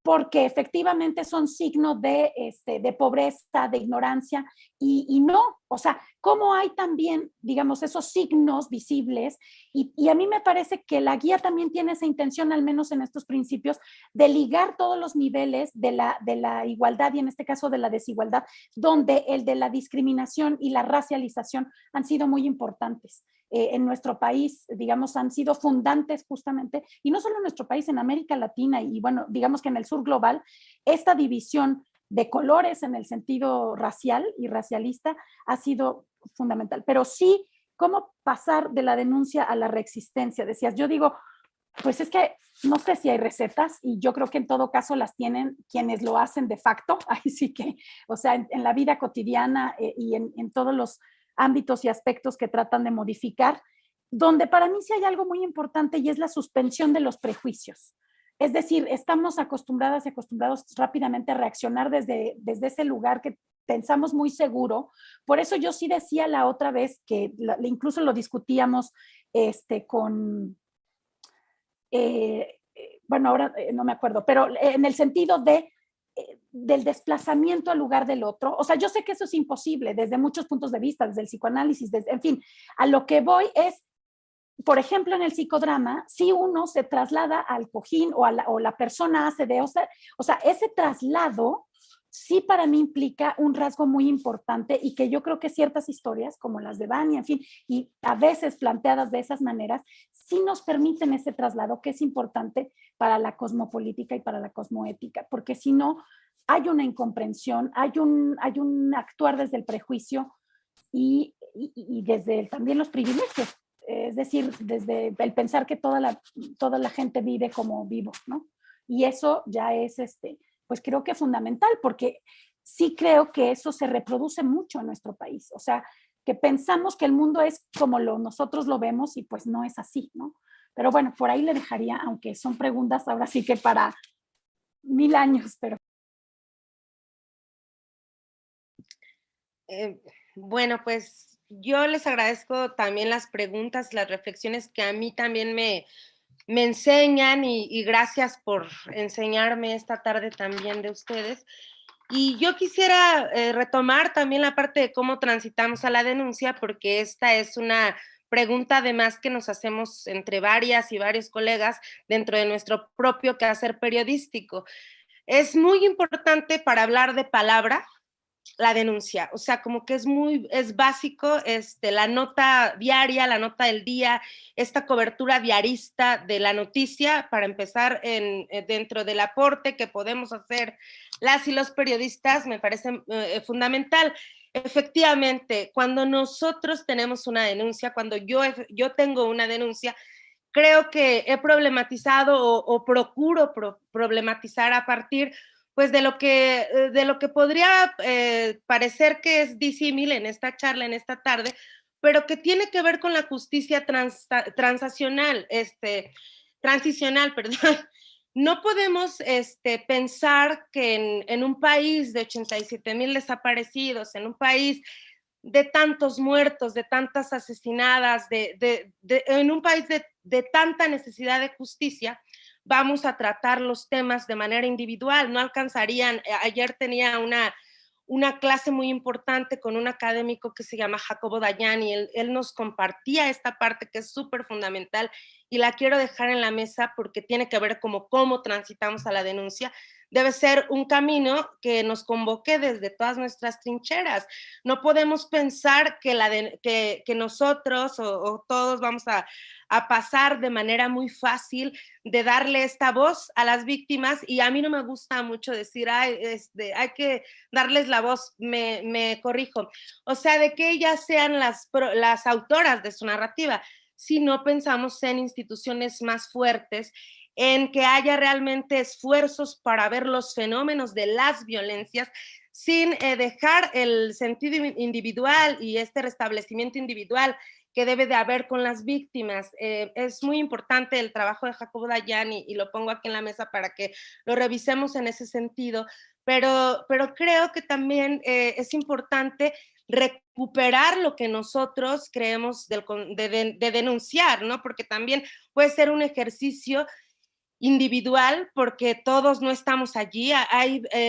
porque efectivamente son signos de pobreza, de ignorancia, y no, o sea, cómo hay también, digamos, esos signos visibles, y a mí me parece que la guía también tiene esa intención, al menos en estos principios, de ligar todos los niveles de la igualdad, y en este caso de la desigualdad, donde el de la discriminación y la racialización han sido muy importantes. En nuestro país, digamos, han sido fundantes justamente, y no solo en nuestro país, en América Latina, y bueno, digamos que en el sur global, esta división de colores en el sentido racial y racialista ha sido fundamental. Pero sí, ¿cómo pasar de la denuncia a la reexistencia? Decías, yo digo, pues es que no sé si hay recetas, y yo creo que en todo caso las tienen quienes lo hacen de facto, ahí sí que, o sea, en la vida cotidiana y en todos los ámbitos y aspectos que tratan de modificar, donde para mí sí hay algo muy importante y es la suspensión de los prejuicios. Es decir, estamos acostumbradas y acostumbrados rápidamente a reaccionar desde ese lugar que pensamos muy seguro. Por eso yo sí decía la otra vez que incluso lo discutíamos con, bueno, ahora no me acuerdo, pero en el sentido del desplazamiento al lugar del otro. O sea, yo sé que eso es imposible desde muchos puntos de vista, desde el psicoanálisis, en fin, a lo que voy es, por ejemplo, en el psicodrama, si uno se traslada al cojín o la persona hace o sea, ese traslado sí para mí implica un rasgo muy importante y que yo creo que ciertas historias, como las de Vania, en fin, y a veces planteadas de esas maneras, sí nos permiten ese traslado que es importante para la cosmopolítica y para la cosmoética, porque si no, hay una incomprensión, hay un actuar desde el prejuicio y desde también los privilegios. Es decir, desde el pensar que toda la gente vive como vivo, ¿no? Y eso ya es, pues creo que fundamental, porque sí creo que eso se reproduce mucho en nuestro país. O sea, que pensamos que el mundo es como nosotros lo vemos y pues no es así, ¿no? Pero bueno, por ahí le dejaría, aunque son preguntas ahora sí que para 1000 años, pero... Bueno, pues yo les agradezco también las preguntas, las reflexiones que a mí también me enseñan y gracias por enseñarme esta tarde también de ustedes. Y yo quisiera retomar también la parte de cómo transitamos a la denuncia, porque esta es una pregunta además que nos hacemos entre varias y varios colegas dentro de nuestro propio quehacer periodístico. Es muy importante para hablar de palabra la denuncia, o sea, como que es básico la nota diaria, la nota del día, esta cobertura diarista de la noticia, para empezar dentro del aporte que podemos hacer las y los periodistas, me parece fundamental. Efectivamente, cuando nosotros tenemos una denuncia, cuando yo tengo una denuncia, creo que he problematizado o procuro problematizar a partir pues de lo que podría parecer que es disímil en esta charla, en esta tarde, pero que tiene que ver con la justicia transicional, perdón. No podemos pensar que en un país de 87,000 desaparecidos, en un país de tantos muertos, de tantas asesinadas, en un país de tanta necesidad de justicia, vamos a tratar los temas de manera individual. No alcanzarían, ayer tenía una clase muy importante con un académico que se llama Jacobo Dayan y él nos compartía esta parte que es súper fundamental y la quiero dejar en la mesa porque tiene que ver como cómo transitamos a la denuncia. Debe ser un camino que nos convoque desde todas nuestras trincheras. No podemos pensar que nosotros o todos vamos a pasar de manera muy fácil de darle esta voz a las víctimas, y a mí no me gusta mucho decir, hay que darles la voz, me corrijo, o sea, de que ellas sean las autoras de su narrativa, si no pensamos en instituciones más fuertes, en que haya realmente esfuerzos para ver los fenómenos de las violencias sin dejar el sentido individual y este restablecimiento individual que debe de haber con las víctimas. Es muy importante el trabajo de Jacobo Dayan y lo pongo aquí en la mesa para que lo revisemos en ese sentido, pero creo que también es importante recuperar lo que nosotros creemos de denunciar, ¿no? Porque también puede ser un ejercicio individual, porque todos no estamos allí,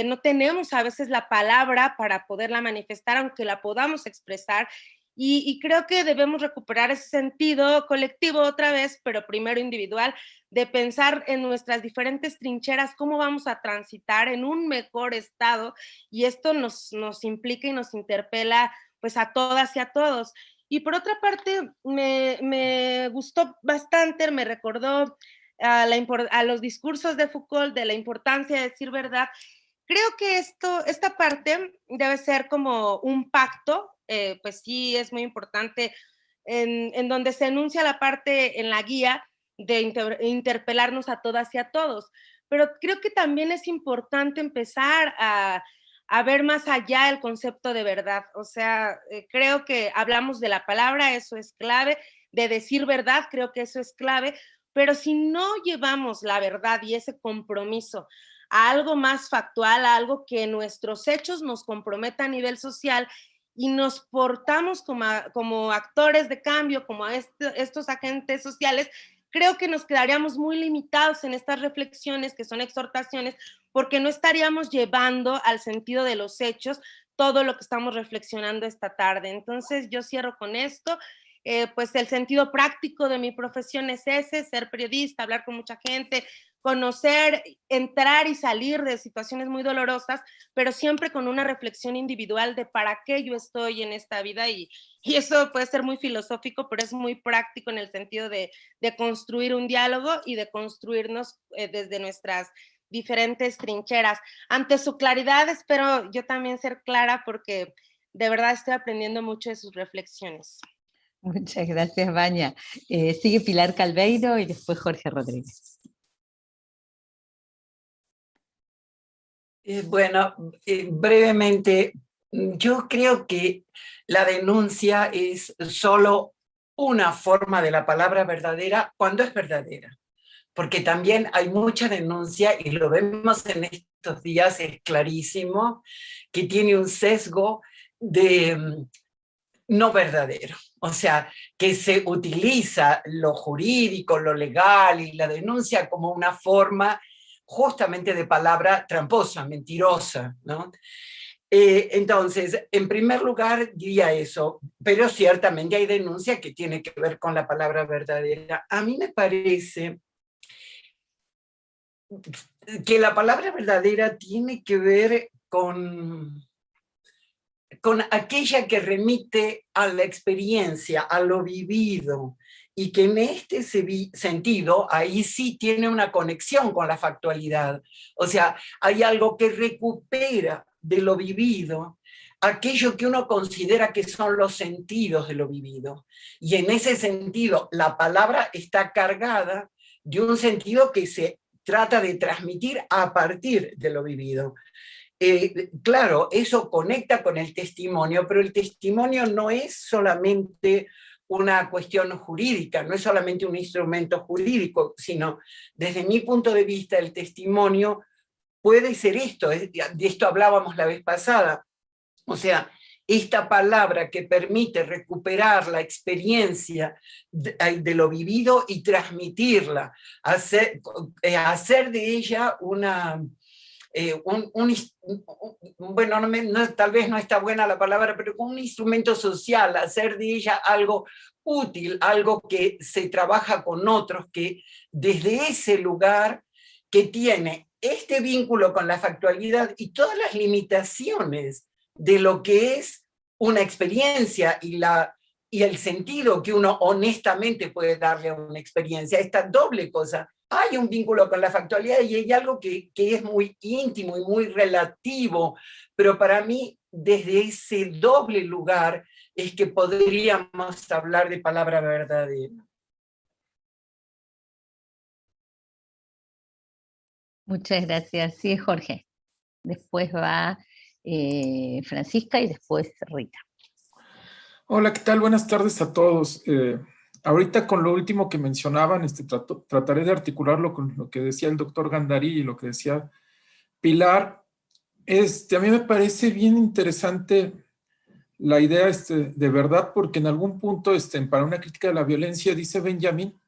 no tenemos a veces la palabra para poderla manifestar, aunque la podamos expresar, y creo que debemos recuperar ese sentido colectivo otra vez, pero primero individual, de pensar en nuestras diferentes trincheras, cómo vamos a transitar en un mejor estado, y esto nos implica y nos interpela pues a todas y a todos. Y por otra parte, me gustó bastante, me recordó a los discursos de Foucault de la importancia de decir verdad. Creo que esta parte debe ser como un pacto, pues sí es muy importante, en donde se enuncia la parte en la guía de interpelarnos a todas y a todos, pero creo que también es importante empezar a ver más allá el concepto de verdad. O sea, creo que hablamos de la palabra, eso es clave, de decir verdad, creo que eso es clave, pero si no llevamos la verdad y ese compromiso a algo más factual, a algo que nuestros hechos nos comprometa a nivel social y nos portamos como actores de cambio, como estos agentes sociales, creo que nos quedaríamos muy limitados en estas reflexiones que son exhortaciones, porque no estaríamos llevando al sentido de los hechos todo lo que estamos reflexionando esta tarde. Entonces yo cierro con esto. Pues el sentido práctico de mi profesión es ese, ser periodista, hablar con mucha gente, conocer, entrar y salir de situaciones muy dolorosas, pero siempre con una reflexión individual de para qué yo estoy en esta vida, y eso puede ser muy filosófico, pero es muy práctico en el sentido de construir un diálogo y de construirnos desde nuestras diferentes trincheras. Ante su claridad, espero yo también ser clara, porque de verdad estoy aprendiendo mucho de sus reflexiones. Muchas gracias, Vania. Sigue Pilar Calveiro y después Jorge Rodríguez. Brevemente, yo creo que la denuncia es solo una forma de la palabra verdadera cuando es verdadera. Porque también hay mucha denuncia, y lo vemos en estos días, es clarísimo, que tiene un sesgo de no verdadero. O sea, que se utiliza lo jurídico, lo legal y la denuncia como una forma justamente de palabra tramposa, mentirosa, ¿no? Entonces, en primer lugar diría eso, pero ciertamente hay denuncia que tiene que ver con la palabra verdadera. A mí me parece que la palabra verdadera tiene que ver con aquella que remite a la experiencia, a lo vivido, y que en este sentido, ahí sí tiene una conexión con la factualidad. O sea, hay algo que recupera de lo vivido aquello que uno considera que son los sentidos de lo vivido. Y en ese sentido, la palabra está cargada de un sentido que se trata de transmitir a partir de lo vivido. Claro, eso conecta con el testimonio, pero el testimonio no es solamente una cuestión jurídica, no es solamente un instrumento jurídico, sino desde mi punto de vista el testimonio puede ser esto, de esto hablábamos la vez pasada, o sea, esta palabra que permite recuperar la experiencia de lo vivido y transmitirla, hacer de ella una... bueno, tal vez no está buena la palabra, pero un instrumento social, hacer de ella algo útil, algo que se trabaja con otros, que desde ese lugar que tiene este vínculo con la factualidad y todas las limitaciones de lo que es una experiencia y el sentido que uno honestamente puede darle a una experiencia, esta doble cosa. Hay un vínculo con la factualidad y hay algo que es muy íntimo y muy relativo, pero para mí desde ese doble lugar es que podríamos hablar de palabra verdadera. Muchas gracias. Sí, Jorge. Después va Francisca y después Rita. Hola, ¿qué tal? Buenas tardes a todos. Ahorita con lo último que mencionaban, trataré de articularlo con lo que decía el doctor Gandari y lo que decía Pilar. A mí me parece bien interesante la idea de verdad, porque en algún punto, para una crítica de la violencia, dice Benjamin,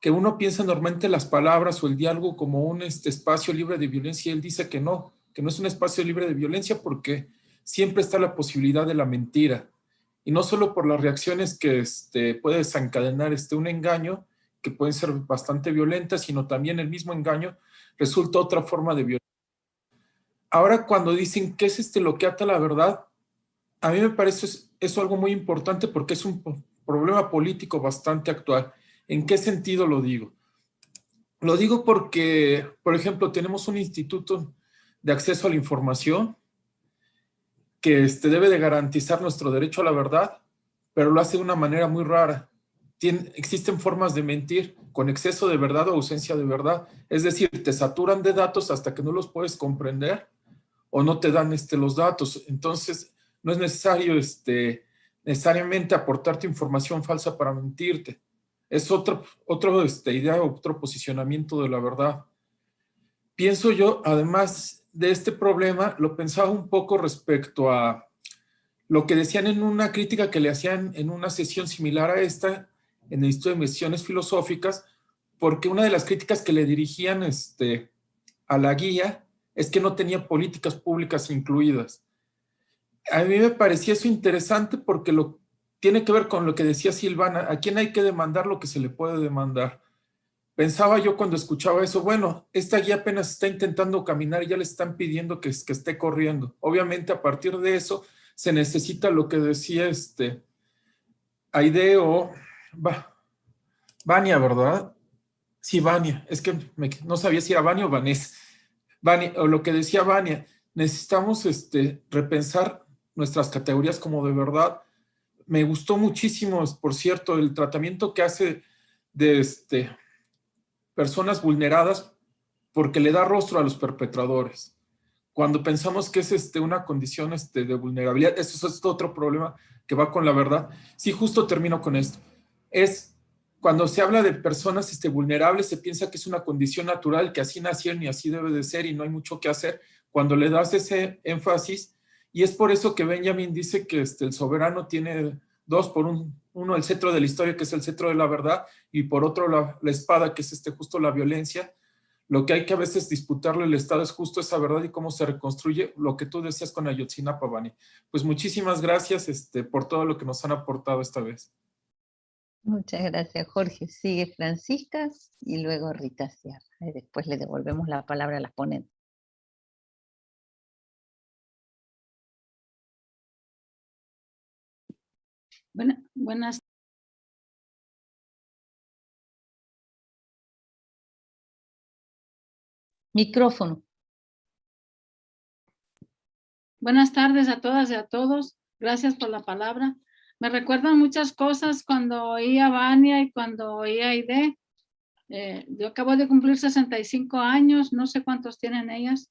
que uno piensa normalmente las palabras o el diálogo como un espacio libre de violencia, y él dice que no es un espacio libre de violencia porque siempre está la posibilidad de la mentira. Y no solo por las reacciones que puede desencadenar un engaño, que pueden ser bastante violentas, sino también el mismo engaño resulta otra forma de violencia. Ahora, cuando dicen qué es lo que ata la verdad, a mí me parece eso algo muy importante porque es un problema político bastante actual. ¿En qué sentido lo digo? Lo digo porque, por ejemplo, tenemos un instituto de acceso a la información que debe de garantizar nuestro derecho a la verdad, pero lo hace de una manera muy rara. Existen formas de mentir con exceso de verdad o ausencia de verdad. Es decir, te saturan de datos hasta que no los puedes comprender o no te dan los datos. Entonces, no es necesario necesariamente aportarte información falsa para mentirte. Es otra idea, otro posicionamiento de la verdad. Pienso yo, además de este problema, lo pensaba un poco respecto a lo que decían en una crítica que le hacían en una sesión similar a esta, en el Instituto de Investigaciones Filosóficas, porque una de las críticas que le dirigían a la guía es que no tenía políticas públicas incluidas. A mí me parecía eso interesante porque tiene que ver con lo que decía Silvana, a quién hay que demandar lo que se le puede demandar. Pensaba yo cuando escuchaba eso, bueno, esta guía apenas está intentando caminar y ya le están pidiendo que esté corriendo. Obviamente a partir de eso se necesita lo que decía Aide o Vania, ¿verdad? Sí, Vania, es que no sabía si era Vania o Vanessa. Vania, o lo que decía Vania, necesitamos repensar nuestras categorías como de verdad. Me gustó muchísimo, por cierto, el tratamiento que hace de personas vulneradas porque le da rostro a los perpetradores. Cuando pensamos que es una condición de vulnerabilidad, eso es otro problema que va con la verdad. Sí, justo termino con esto. Cuando se habla de personas vulnerables, se piensa que es una condición natural, que así nacieron y así debe de ser y no hay mucho que hacer. Cuando le das ese énfasis, y es por eso que Benjamin dice que el soberano tiene dos, por uno el cetro de la historia, que es el cetro de la verdad, y por otro la espada, que es justo la violencia. Lo que hay que a veces disputarle al Estado es justo esa verdad y cómo se reconstruye, lo que tú decías con Ayotzinapa, Vani. Pues muchísimas gracias por todo lo que nos han aportado esta vez. Muchas gracias, Jorge. Sigue Francisca y luego Rita Sierra. Y después le devolvemos la palabra a las ponentes. Buenas. Micrófono. Buenas tardes a todas y a todos. Gracias por la palabra. Me recuerdan muchas cosas cuando oí a Vania y cuando oí a Aide. Yo acabo de cumplir 65 años, no sé cuántos tienen ellas.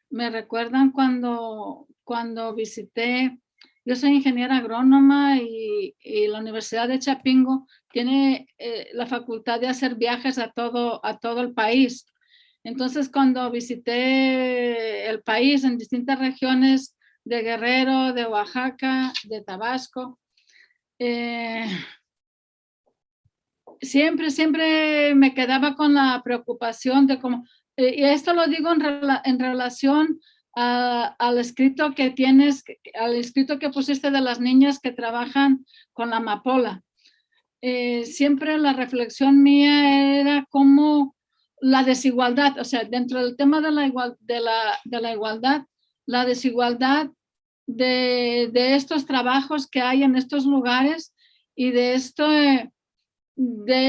Me recuerdan cuando visité, yo soy ingeniera agrónoma y la Universidad de Chapingo tiene la facultad de hacer viajes a todo el país. Entonces, cuando visité el país en distintas regiones de Guerrero, de Oaxaca, de Tabasco, siempre me quedaba con la preocupación de cómo, y esto lo digo en relación al escrito que tienes, al escrito que pusiste de las niñas que trabajan con la amapola. Siempre la reflexión mía era cómo la desigualdad, o sea, dentro del tema de la igualdad, la desigualdad de estos trabajos que hay en estos lugares y de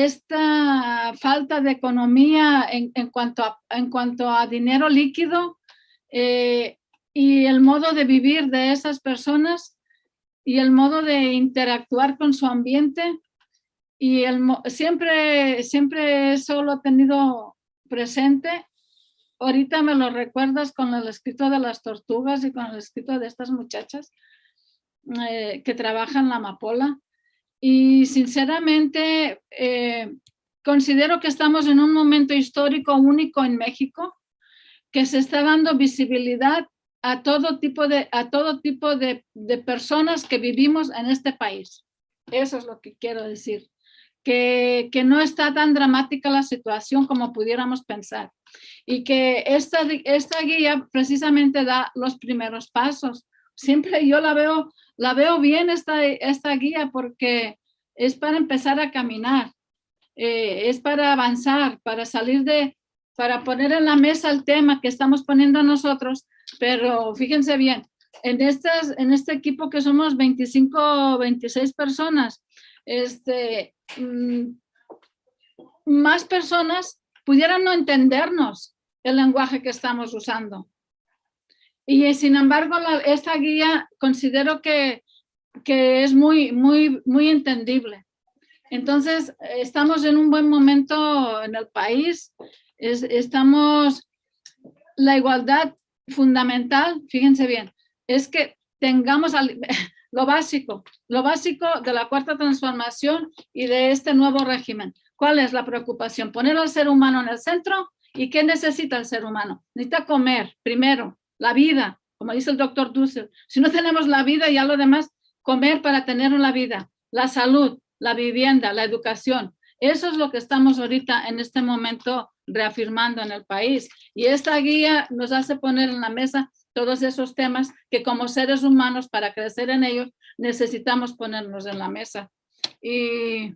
esta falta de economía en cuanto a dinero líquido y el modo de vivir de esas personas y el modo de interactuar con su ambiente. Y siempre eso lo he tenido presente. Ahorita me lo recuerdas con el escrito de las tortugas y con el escrito de estas muchachas que trabajan la amapola. Y sinceramente considero que estamos en un momento histórico único en México, que se está dando visibilidad a todo tipo de personas que vivimos en este país. Eso es lo que quiero decir. Que no está tan dramática la situación como pudiéramos pensar y que esta guía precisamente da los primeros pasos. Siempre yo la veo bien esta guía porque es para empezar a caminar, es para avanzar, para poner en la mesa el tema que estamos poniendo nosotros, pero fíjense bien, en este equipo que somos 25 o 26 personas, más personas pudieran no entendernos el lenguaje que estamos usando. Y sin embargo, esta guía considero que es muy entendible. Entonces, estamos en un buen momento en el país. La igualdad fundamental, fíjense bien, es que tengamos lo básico de la cuarta transformación y de este nuevo régimen. ¿Cuál es la preocupación? Poner al ser humano en el centro. ¿Y qué necesita el ser humano? Necesita comer, primero, la vida, como dice el doctor Dussel. Si no tenemos la vida, ya lo demás, comer para tener la vida, la salud, la vivienda, la educación. Eso es lo que estamos ahorita en este momento reafirmando en el país. Y esta guía nos hace poner en la mesa todos esos temas que como seres humanos, para crecer en ellos, necesitamos ponernos en la mesa. Y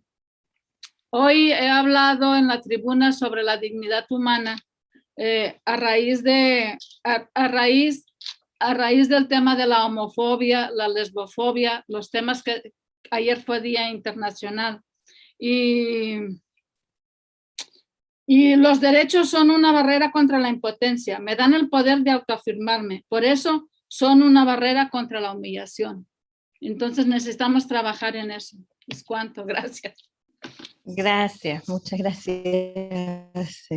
hoy he hablado en la tribuna sobre la dignidad humana a raíz del tema de la homofobia, la lesbofobia, los temas que ayer fue Día Internacional. Y los derechos son una barrera contra la impotencia. Me dan el poder de autoafirmarme. Por eso son una barrera contra la humillación. Entonces necesitamos trabajar en eso. Es cuanto, gracias. Gracias, muchas gracias,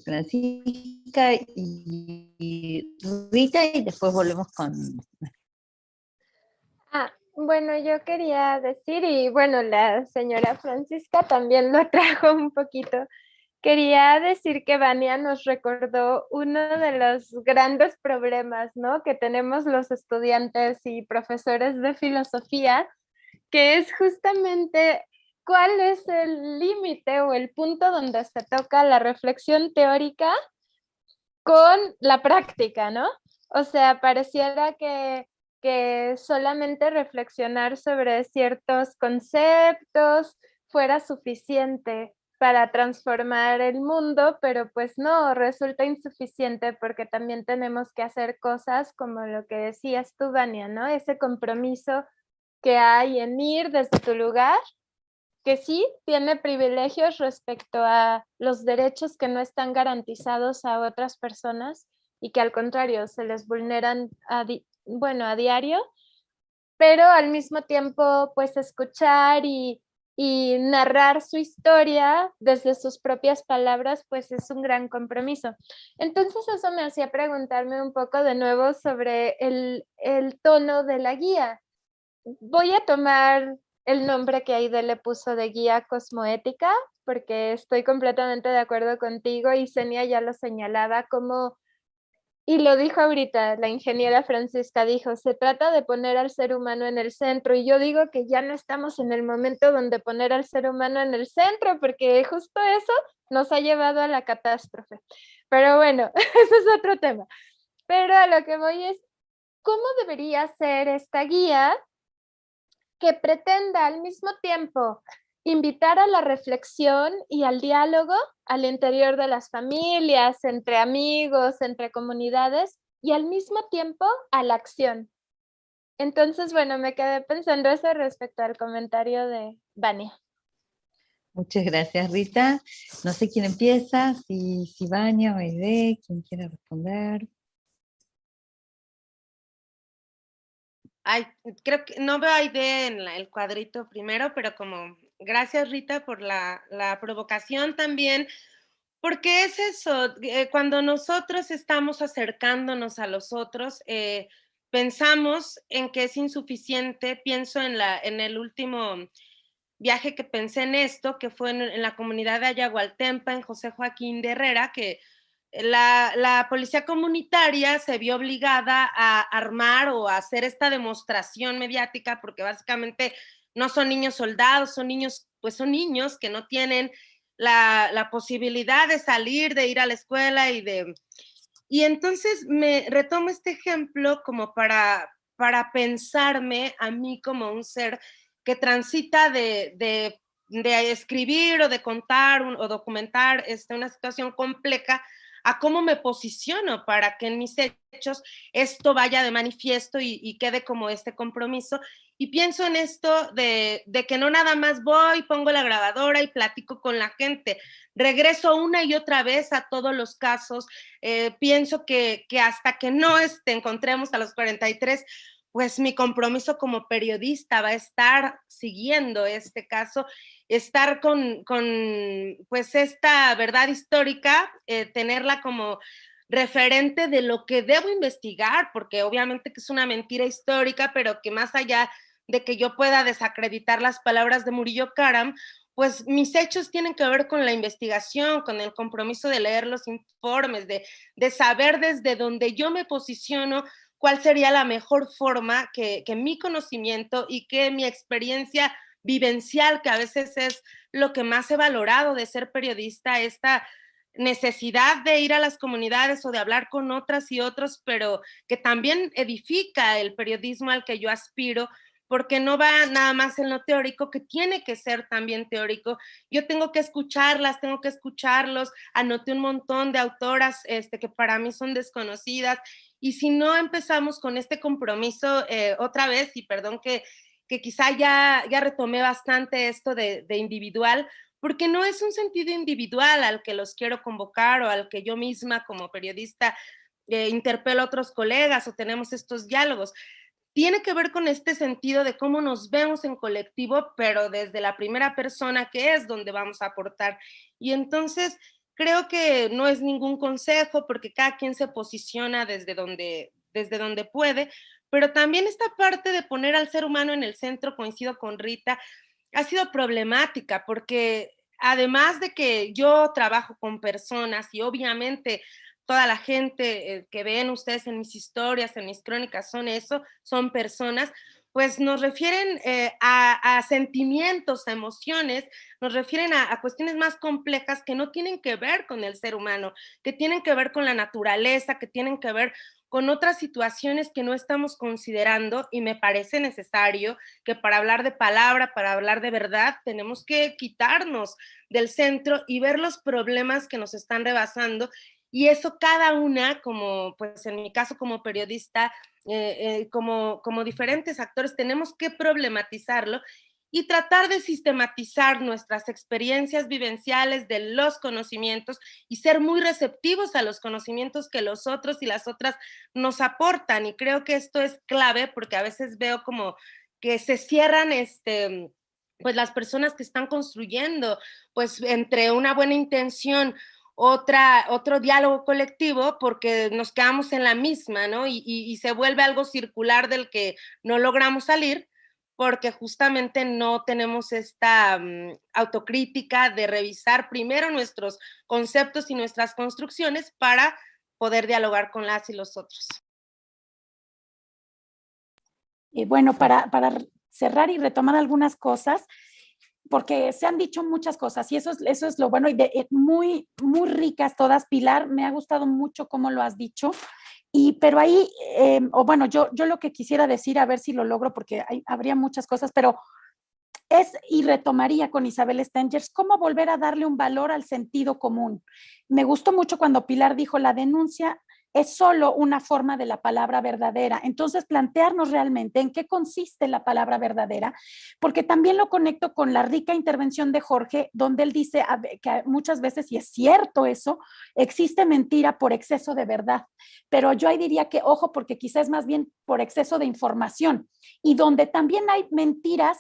Francisca y Rita, y después volvemos con... Bueno, yo quería decir, y bueno, la señora Francisca también lo trajo un poquito. Quería decir que Vania nos recordó uno de los grandes problemas, ¿no?, que tenemos los estudiantes y profesores de filosofía, que es justamente cuál es el límite o el punto donde se toca la reflexión teórica con la práctica, ¿no? O sea, pareciera que solamente reflexionar sobre ciertos conceptos fuera suficiente para transformar el mundo, pero pues no, resulta insuficiente porque también tenemos que hacer cosas como lo que decías tú, Vania, ¿no? Ese compromiso que hay en ir desde tu lugar, que sí tiene privilegios respecto a los derechos que no están garantizados a otras personas y que al contrario se les vulneran a diario, pero al mismo tiempo pues escuchar y narrar su historia desde sus propias palabras pues es un gran compromiso. Entonces eso me hacía preguntarme un poco de nuevo sobre el tono de la guía. Voy a tomar el nombre que Aide le puso de guía cosmoética, porque estoy completamente de acuerdo contigo y Senia ya lo señalaba como, y lo dijo ahorita, la ingeniera Francisca dijo, se trata de poner al ser humano en el centro, y yo digo que ya no estamos en el momento donde poner al ser humano en el centro, porque justo eso nos ha llevado a la catástrofe. Pero bueno, ese es otro tema. Pero a lo que voy es, ¿cómo debería ser esta guía que pretenda al mismo tiempo invitar a la reflexión y al diálogo al interior de las familias, entre amigos, entre comunidades, y al mismo tiempo a la acción? Entonces, bueno, me quedé pensando eso respecto al comentario de Vania. Muchas gracias, Rita. No sé quién empieza, si Vania o Aide, quien quiera responder. Ay, creo que no veo a Aide en el cuadrito primero, pero como gracias, Rita, por la provocación también, porque es eso, cuando nosotros estamos acercándonos a los otros, pensamos en que es insuficiente. Pienso en el último viaje que pensé en esto, que fue en la comunidad de Ayagualtempa, en José Joaquín de Herrera, que la policía comunitaria se vio obligada a armar o a hacer esta demostración mediática, porque básicamente no son niños soldados, son niños, pues son niños que no tienen la posibilidad de salir, de ir a la escuela y entonces me retomo este ejemplo como para pensarme a mí como un ser que transita de escribir o de contar o documentar una situación compleja, a cómo me posiciono para que en mis hechos esto vaya de manifiesto y quede como este compromiso. Y pienso en esto de que no nada más voy, pongo la grabadora y platico con la gente. Regreso una y otra vez a todos los casos. Pienso que hasta que no encontremos a los 43, pues mi compromiso como periodista va a estar siguiendo este caso, estar con pues esta verdad histórica, tenerla como referente de lo que debo investigar, porque obviamente que es una mentira histórica, pero que más allá de que yo pueda desacreditar las palabras de Murillo Karam, pues mis hechos tienen que ver con la investigación, con el compromiso de leer los informes, de saber desde donde yo me posiciono cuál sería la mejor forma que mi conocimiento y que mi experiencia vivencial, que a veces es lo que más he valorado de ser periodista, esta necesidad de ir a las comunidades o de hablar con otras y otros, pero que también edifica el periodismo al que yo aspiro, porque no va nada más en lo teórico, que tiene que ser también teórico. Yo tengo que escucharlas, tengo que escucharlos, anoté un montón de autoras que para mí son desconocidas, y si no empezamos con este compromiso otra vez, y perdón que quizá ya retomé bastante esto de individual, porque no es un sentido individual al que los quiero convocar o al que yo misma como periodista interpelo a otros colegas o tenemos estos diálogos. tiene que ver con este sentido de cómo nos vemos en colectivo, pero desde la primera persona, que es donde vamos a aportar. Y entonces creo que no es ningún consejo, porque cada quien se posiciona desde donde puede, pero también esta parte de poner al ser humano en el centro, coincido con Rita, ha sido problemática, porque además de que yo trabajo con personas y obviamente toda la gente que ven ustedes en mis historias, en mis crónicas, son personas, pues nos refieren a sentimientos, a emociones, nos refieren a cuestiones más complejas que no tienen que ver con el ser humano, que tienen que ver con la naturaleza, que tienen que ver con otras situaciones que no estamos considerando, y me parece necesario que para hablar de palabra, para hablar de verdad, tenemos que quitarnos del centro y ver los problemas que nos están rebasando, y eso cada una, como pues en mi caso como periodista, como diferentes actores, tenemos que problematizarlo y tratar de sistematizar nuestras experiencias vivenciales de los conocimientos y ser muy receptivos a los conocimientos que los otros y las otras nos aportan. Y creo que esto es clave, porque a veces veo como que se cierran pues las personas que están construyendo, pues entre una buena intención, otro diálogo colectivo, porque nos quedamos en la misma, ¿no? Y se vuelve algo circular del que no logramos salir, porque justamente no tenemos esta autocrítica de revisar primero nuestros conceptos y nuestras construcciones para poder dialogar con las y los otros. Y bueno, para cerrar y retomar algunas cosas, porque se han dicho muchas cosas y eso es lo bueno, y muy, muy ricas todas. Pilar, me ha gustado mucho cómo lo has dicho. Pero ahí, o bueno, yo lo que quisiera decir, a ver si lo logro, porque habría muchas cosas, pero y retomaría con Isabel Stengers, cómo volver a darle un valor al sentido común. Me gustó mucho cuando Pilar dijo, la denuncia es solo una forma de la palabra verdadera. Entonces, plantearnos realmente en qué consiste la palabra verdadera, porque también lo conecto con la rica intervención de Jorge, donde él dice que muchas veces, y es cierto eso, existe mentira por exceso de verdad. Pero yo ahí diría que, ojo, porque quizás más bien por exceso de información, y donde también hay mentiras.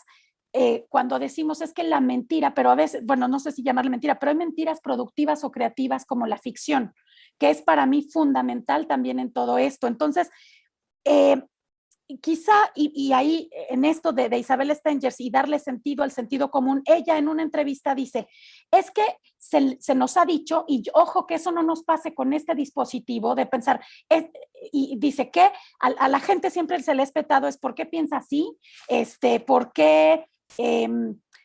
Cuando decimos es que la mentira, pero a veces, bueno, no sé si llamarle mentira, pero hay mentiras productivas o creativas como la ficción, que es para mí fundamental también en todo esto. Entonces, quizá, y ahí en esto de Isabel Stengers y darle sentido al sentido común, ella en una entrevista dice, es que se nos ha dicho, y ojo que eso no nos pase con este dispositivo de pensar, y dice que a la gente siempre se le ha espetado es ¿por qué piensa así? ¿Por qué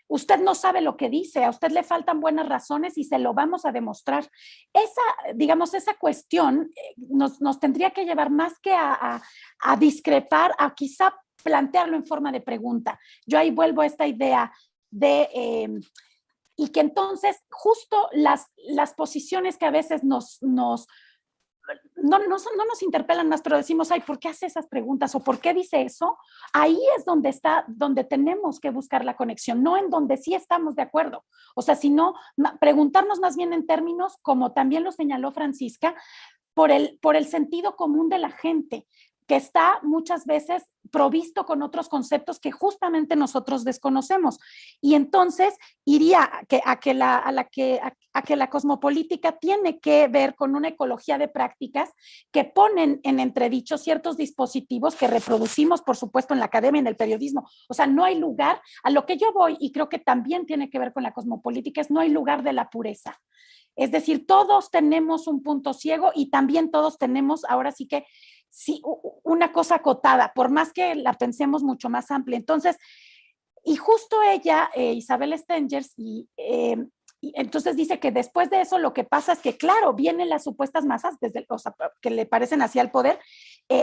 usted no sabe lo que dice? A usted le faltan buenas razones y se lo vamos a demostrar. Esa cuestión nos tendría que llevar más que a discrepar, a quizá plantearlo en forma de pregunta. Yo ahí vuelvo a esta idea de... y que entonces justo las posiciones que a veces no nos interpelan más, pero decimos, ay, ¿por qué hace esas preguntas? ¿O por qué dice eso? Ahí es donde tenemos que buscar la conexión, no en donde sí estamos de acuerdo. O sea, sino preguntarnos más bien en términos, como también lo señaló Francisca, por el sentido común de la gente, que está muchas veces provisto con otros conceptos que justamente nosotros desconocemos. Y entonces iría a que la cosmopolítica tiene que ver con una ecología de prácticas que ponen en entredicho ciertos dispositivos que reproducimos, por supuesto, en la academia, en el periodismo. O sea, no hay lugar, a lo que yo voy, y creo que también tiene que ver con la cosmopolítica, es no hay lugar de la pureza. Es decir, todos tenemos un punto ciego y también todos tenemos, ahora sí que, sí, una cosa acotada, por más que la pensemos mucho más amplia. Entonces, y justo ella, Isabel Stengers, y entonces dice que después de eso lo que pasa es que, claro, vienen las supuestas masas que le parecen hacia el poder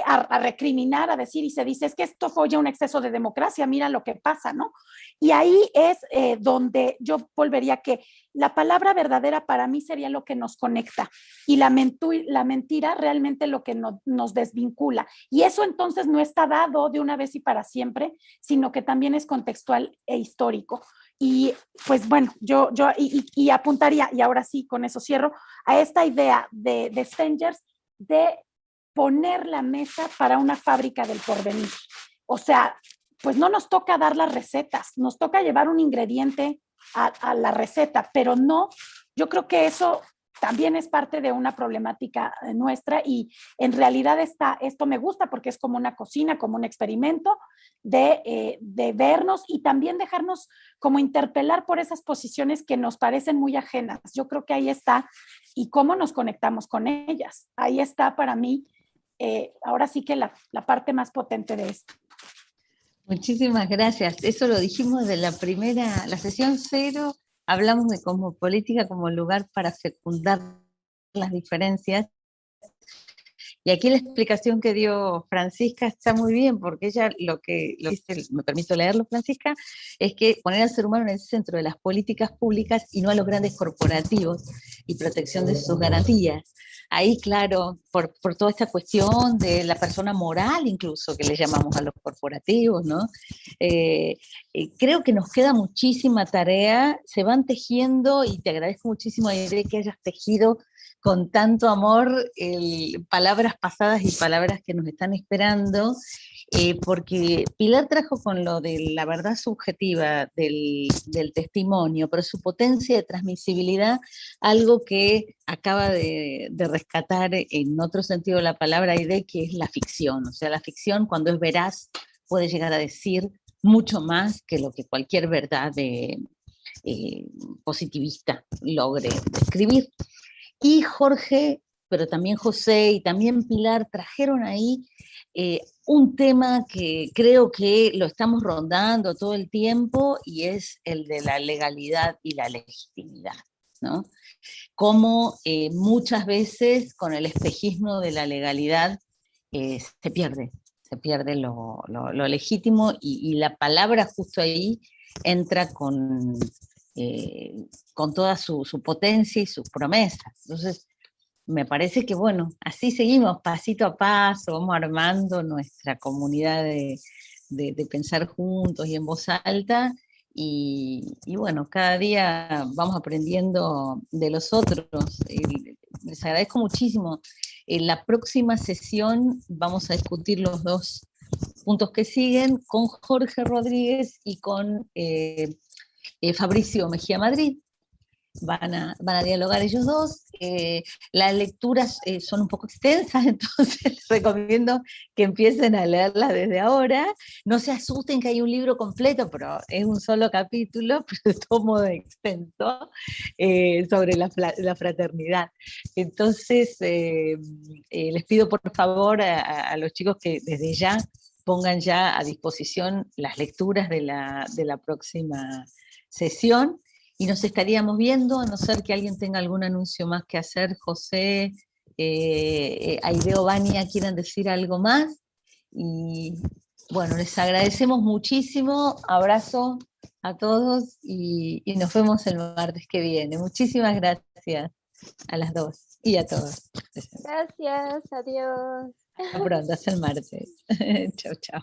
a recriminar, a decir, y se dice, es que esto fue ya un exceso de democracia, mira lo que pasa, ¿no? Y ahí es donde yo volvería que la palabra verdadera para mí sería lo que nos conecta y la mentira realmente lo que nos desvincula. Y eso entonces no está dado de una vez y para siempre, sino que también es contextual e histórico. Y pues bueno, yo apuntaría, y ahora sí, con eso cierro, a esta idea de Stengers de poner la mesa para una fábrica del porvenir. O sea, pues no nos toca dar las recetas, nos toca llevar un ingrediente a la receta, pero no, yo creo que eso también es parte de una problemática nuestra y en realidad esto me gusta porque es como una cocina, como un experimento de vernos y también dejarnos como interpelar por esas posiciones que nos parecen muy ajenas. Yo creo que ahí está y cómo nos conectamos con ellas. Ahí está para mí, ahora sí que la parte más potente de esto. Muchísimas gracias. Eso lo dijimos de la sesión 0, hablamos de cosmopolítica como lugar para fecundar las diferencias. Y aquí la explicación que dio Francisca está muy bien, porque ella lo que dice, me permito leerlo, Francisca, es que poner al ser humano en el centro de las políticas públicas y no a los grandes corporativos y protección de sus garantías. Ahí, claro, por toda esta cuestión de la persona moral, incluso, que le llamamos a los corporativos, ¿no? Creo que nos queda muchísima tarea, se van tejiendo, y te agradezco muchísimo, Aide, que hayas tejido con tanto amor palabras pasadas y palabras que nos están esperando, porque Pilar trajo con lo de la verdad subjetiva del testimonio, pero su potencia de transmisibilidad, algo que acaba de rescatar en otro sentido de la palabra Aide, que es la ficción. O sea, la ficción, cuando es veraz, puede llegar a decir mucho más que lo que cualquier verdad positivista logre describir. Y Jorge, pero también José y también Pilar trajeron ahí un tema que creo que lo estamos rondando todo el tiempo, y es el de la legalidad y la legitimidad, ¿no? Como muchas veces con el espejismo de la legalidad se pierde lo legítimo, y la palabra justo ahí entra con toda su potencia y sus promesas. Entonces, me parece que, bueno, así seguimos, pasito a paso, vamos armando nuestra comunidad de pensar juntos y en voz alta, y bueno, cada día vamos aprendiendo de los otros. Les agradezco muchísimo. En la próxima sesión vamos a discutir los 2 puntos que siguen con Jorge Rodríguez y con Fabricio Mejía Madrid. Van a dialogar ellos dos. Las lecturas son un poco extensas, entonces les recomiendo que empiecen a leerlas desde ahora. No se asusten que hay un libro completo, pero es un solo capítulo, pero de todo modo extenso, sobre la fraternidad. Entonces, les pido por favor a los chicos que desde ya pongan ya a disposición las lecturas de la próxima sesión, y nos estaríamos viendo, a no ser que alguien tenga algún anuncio más que hacer. José, Aide o Vania quieran decir algo más. Y bueno, les agradecemos muchísimo, abrazo a todos y nos vemos el martes que viene. Muchísimas gracias a las 2 y a todos. Gracias, adiós. Hasta pronto, hasta el martes. Chao, chao.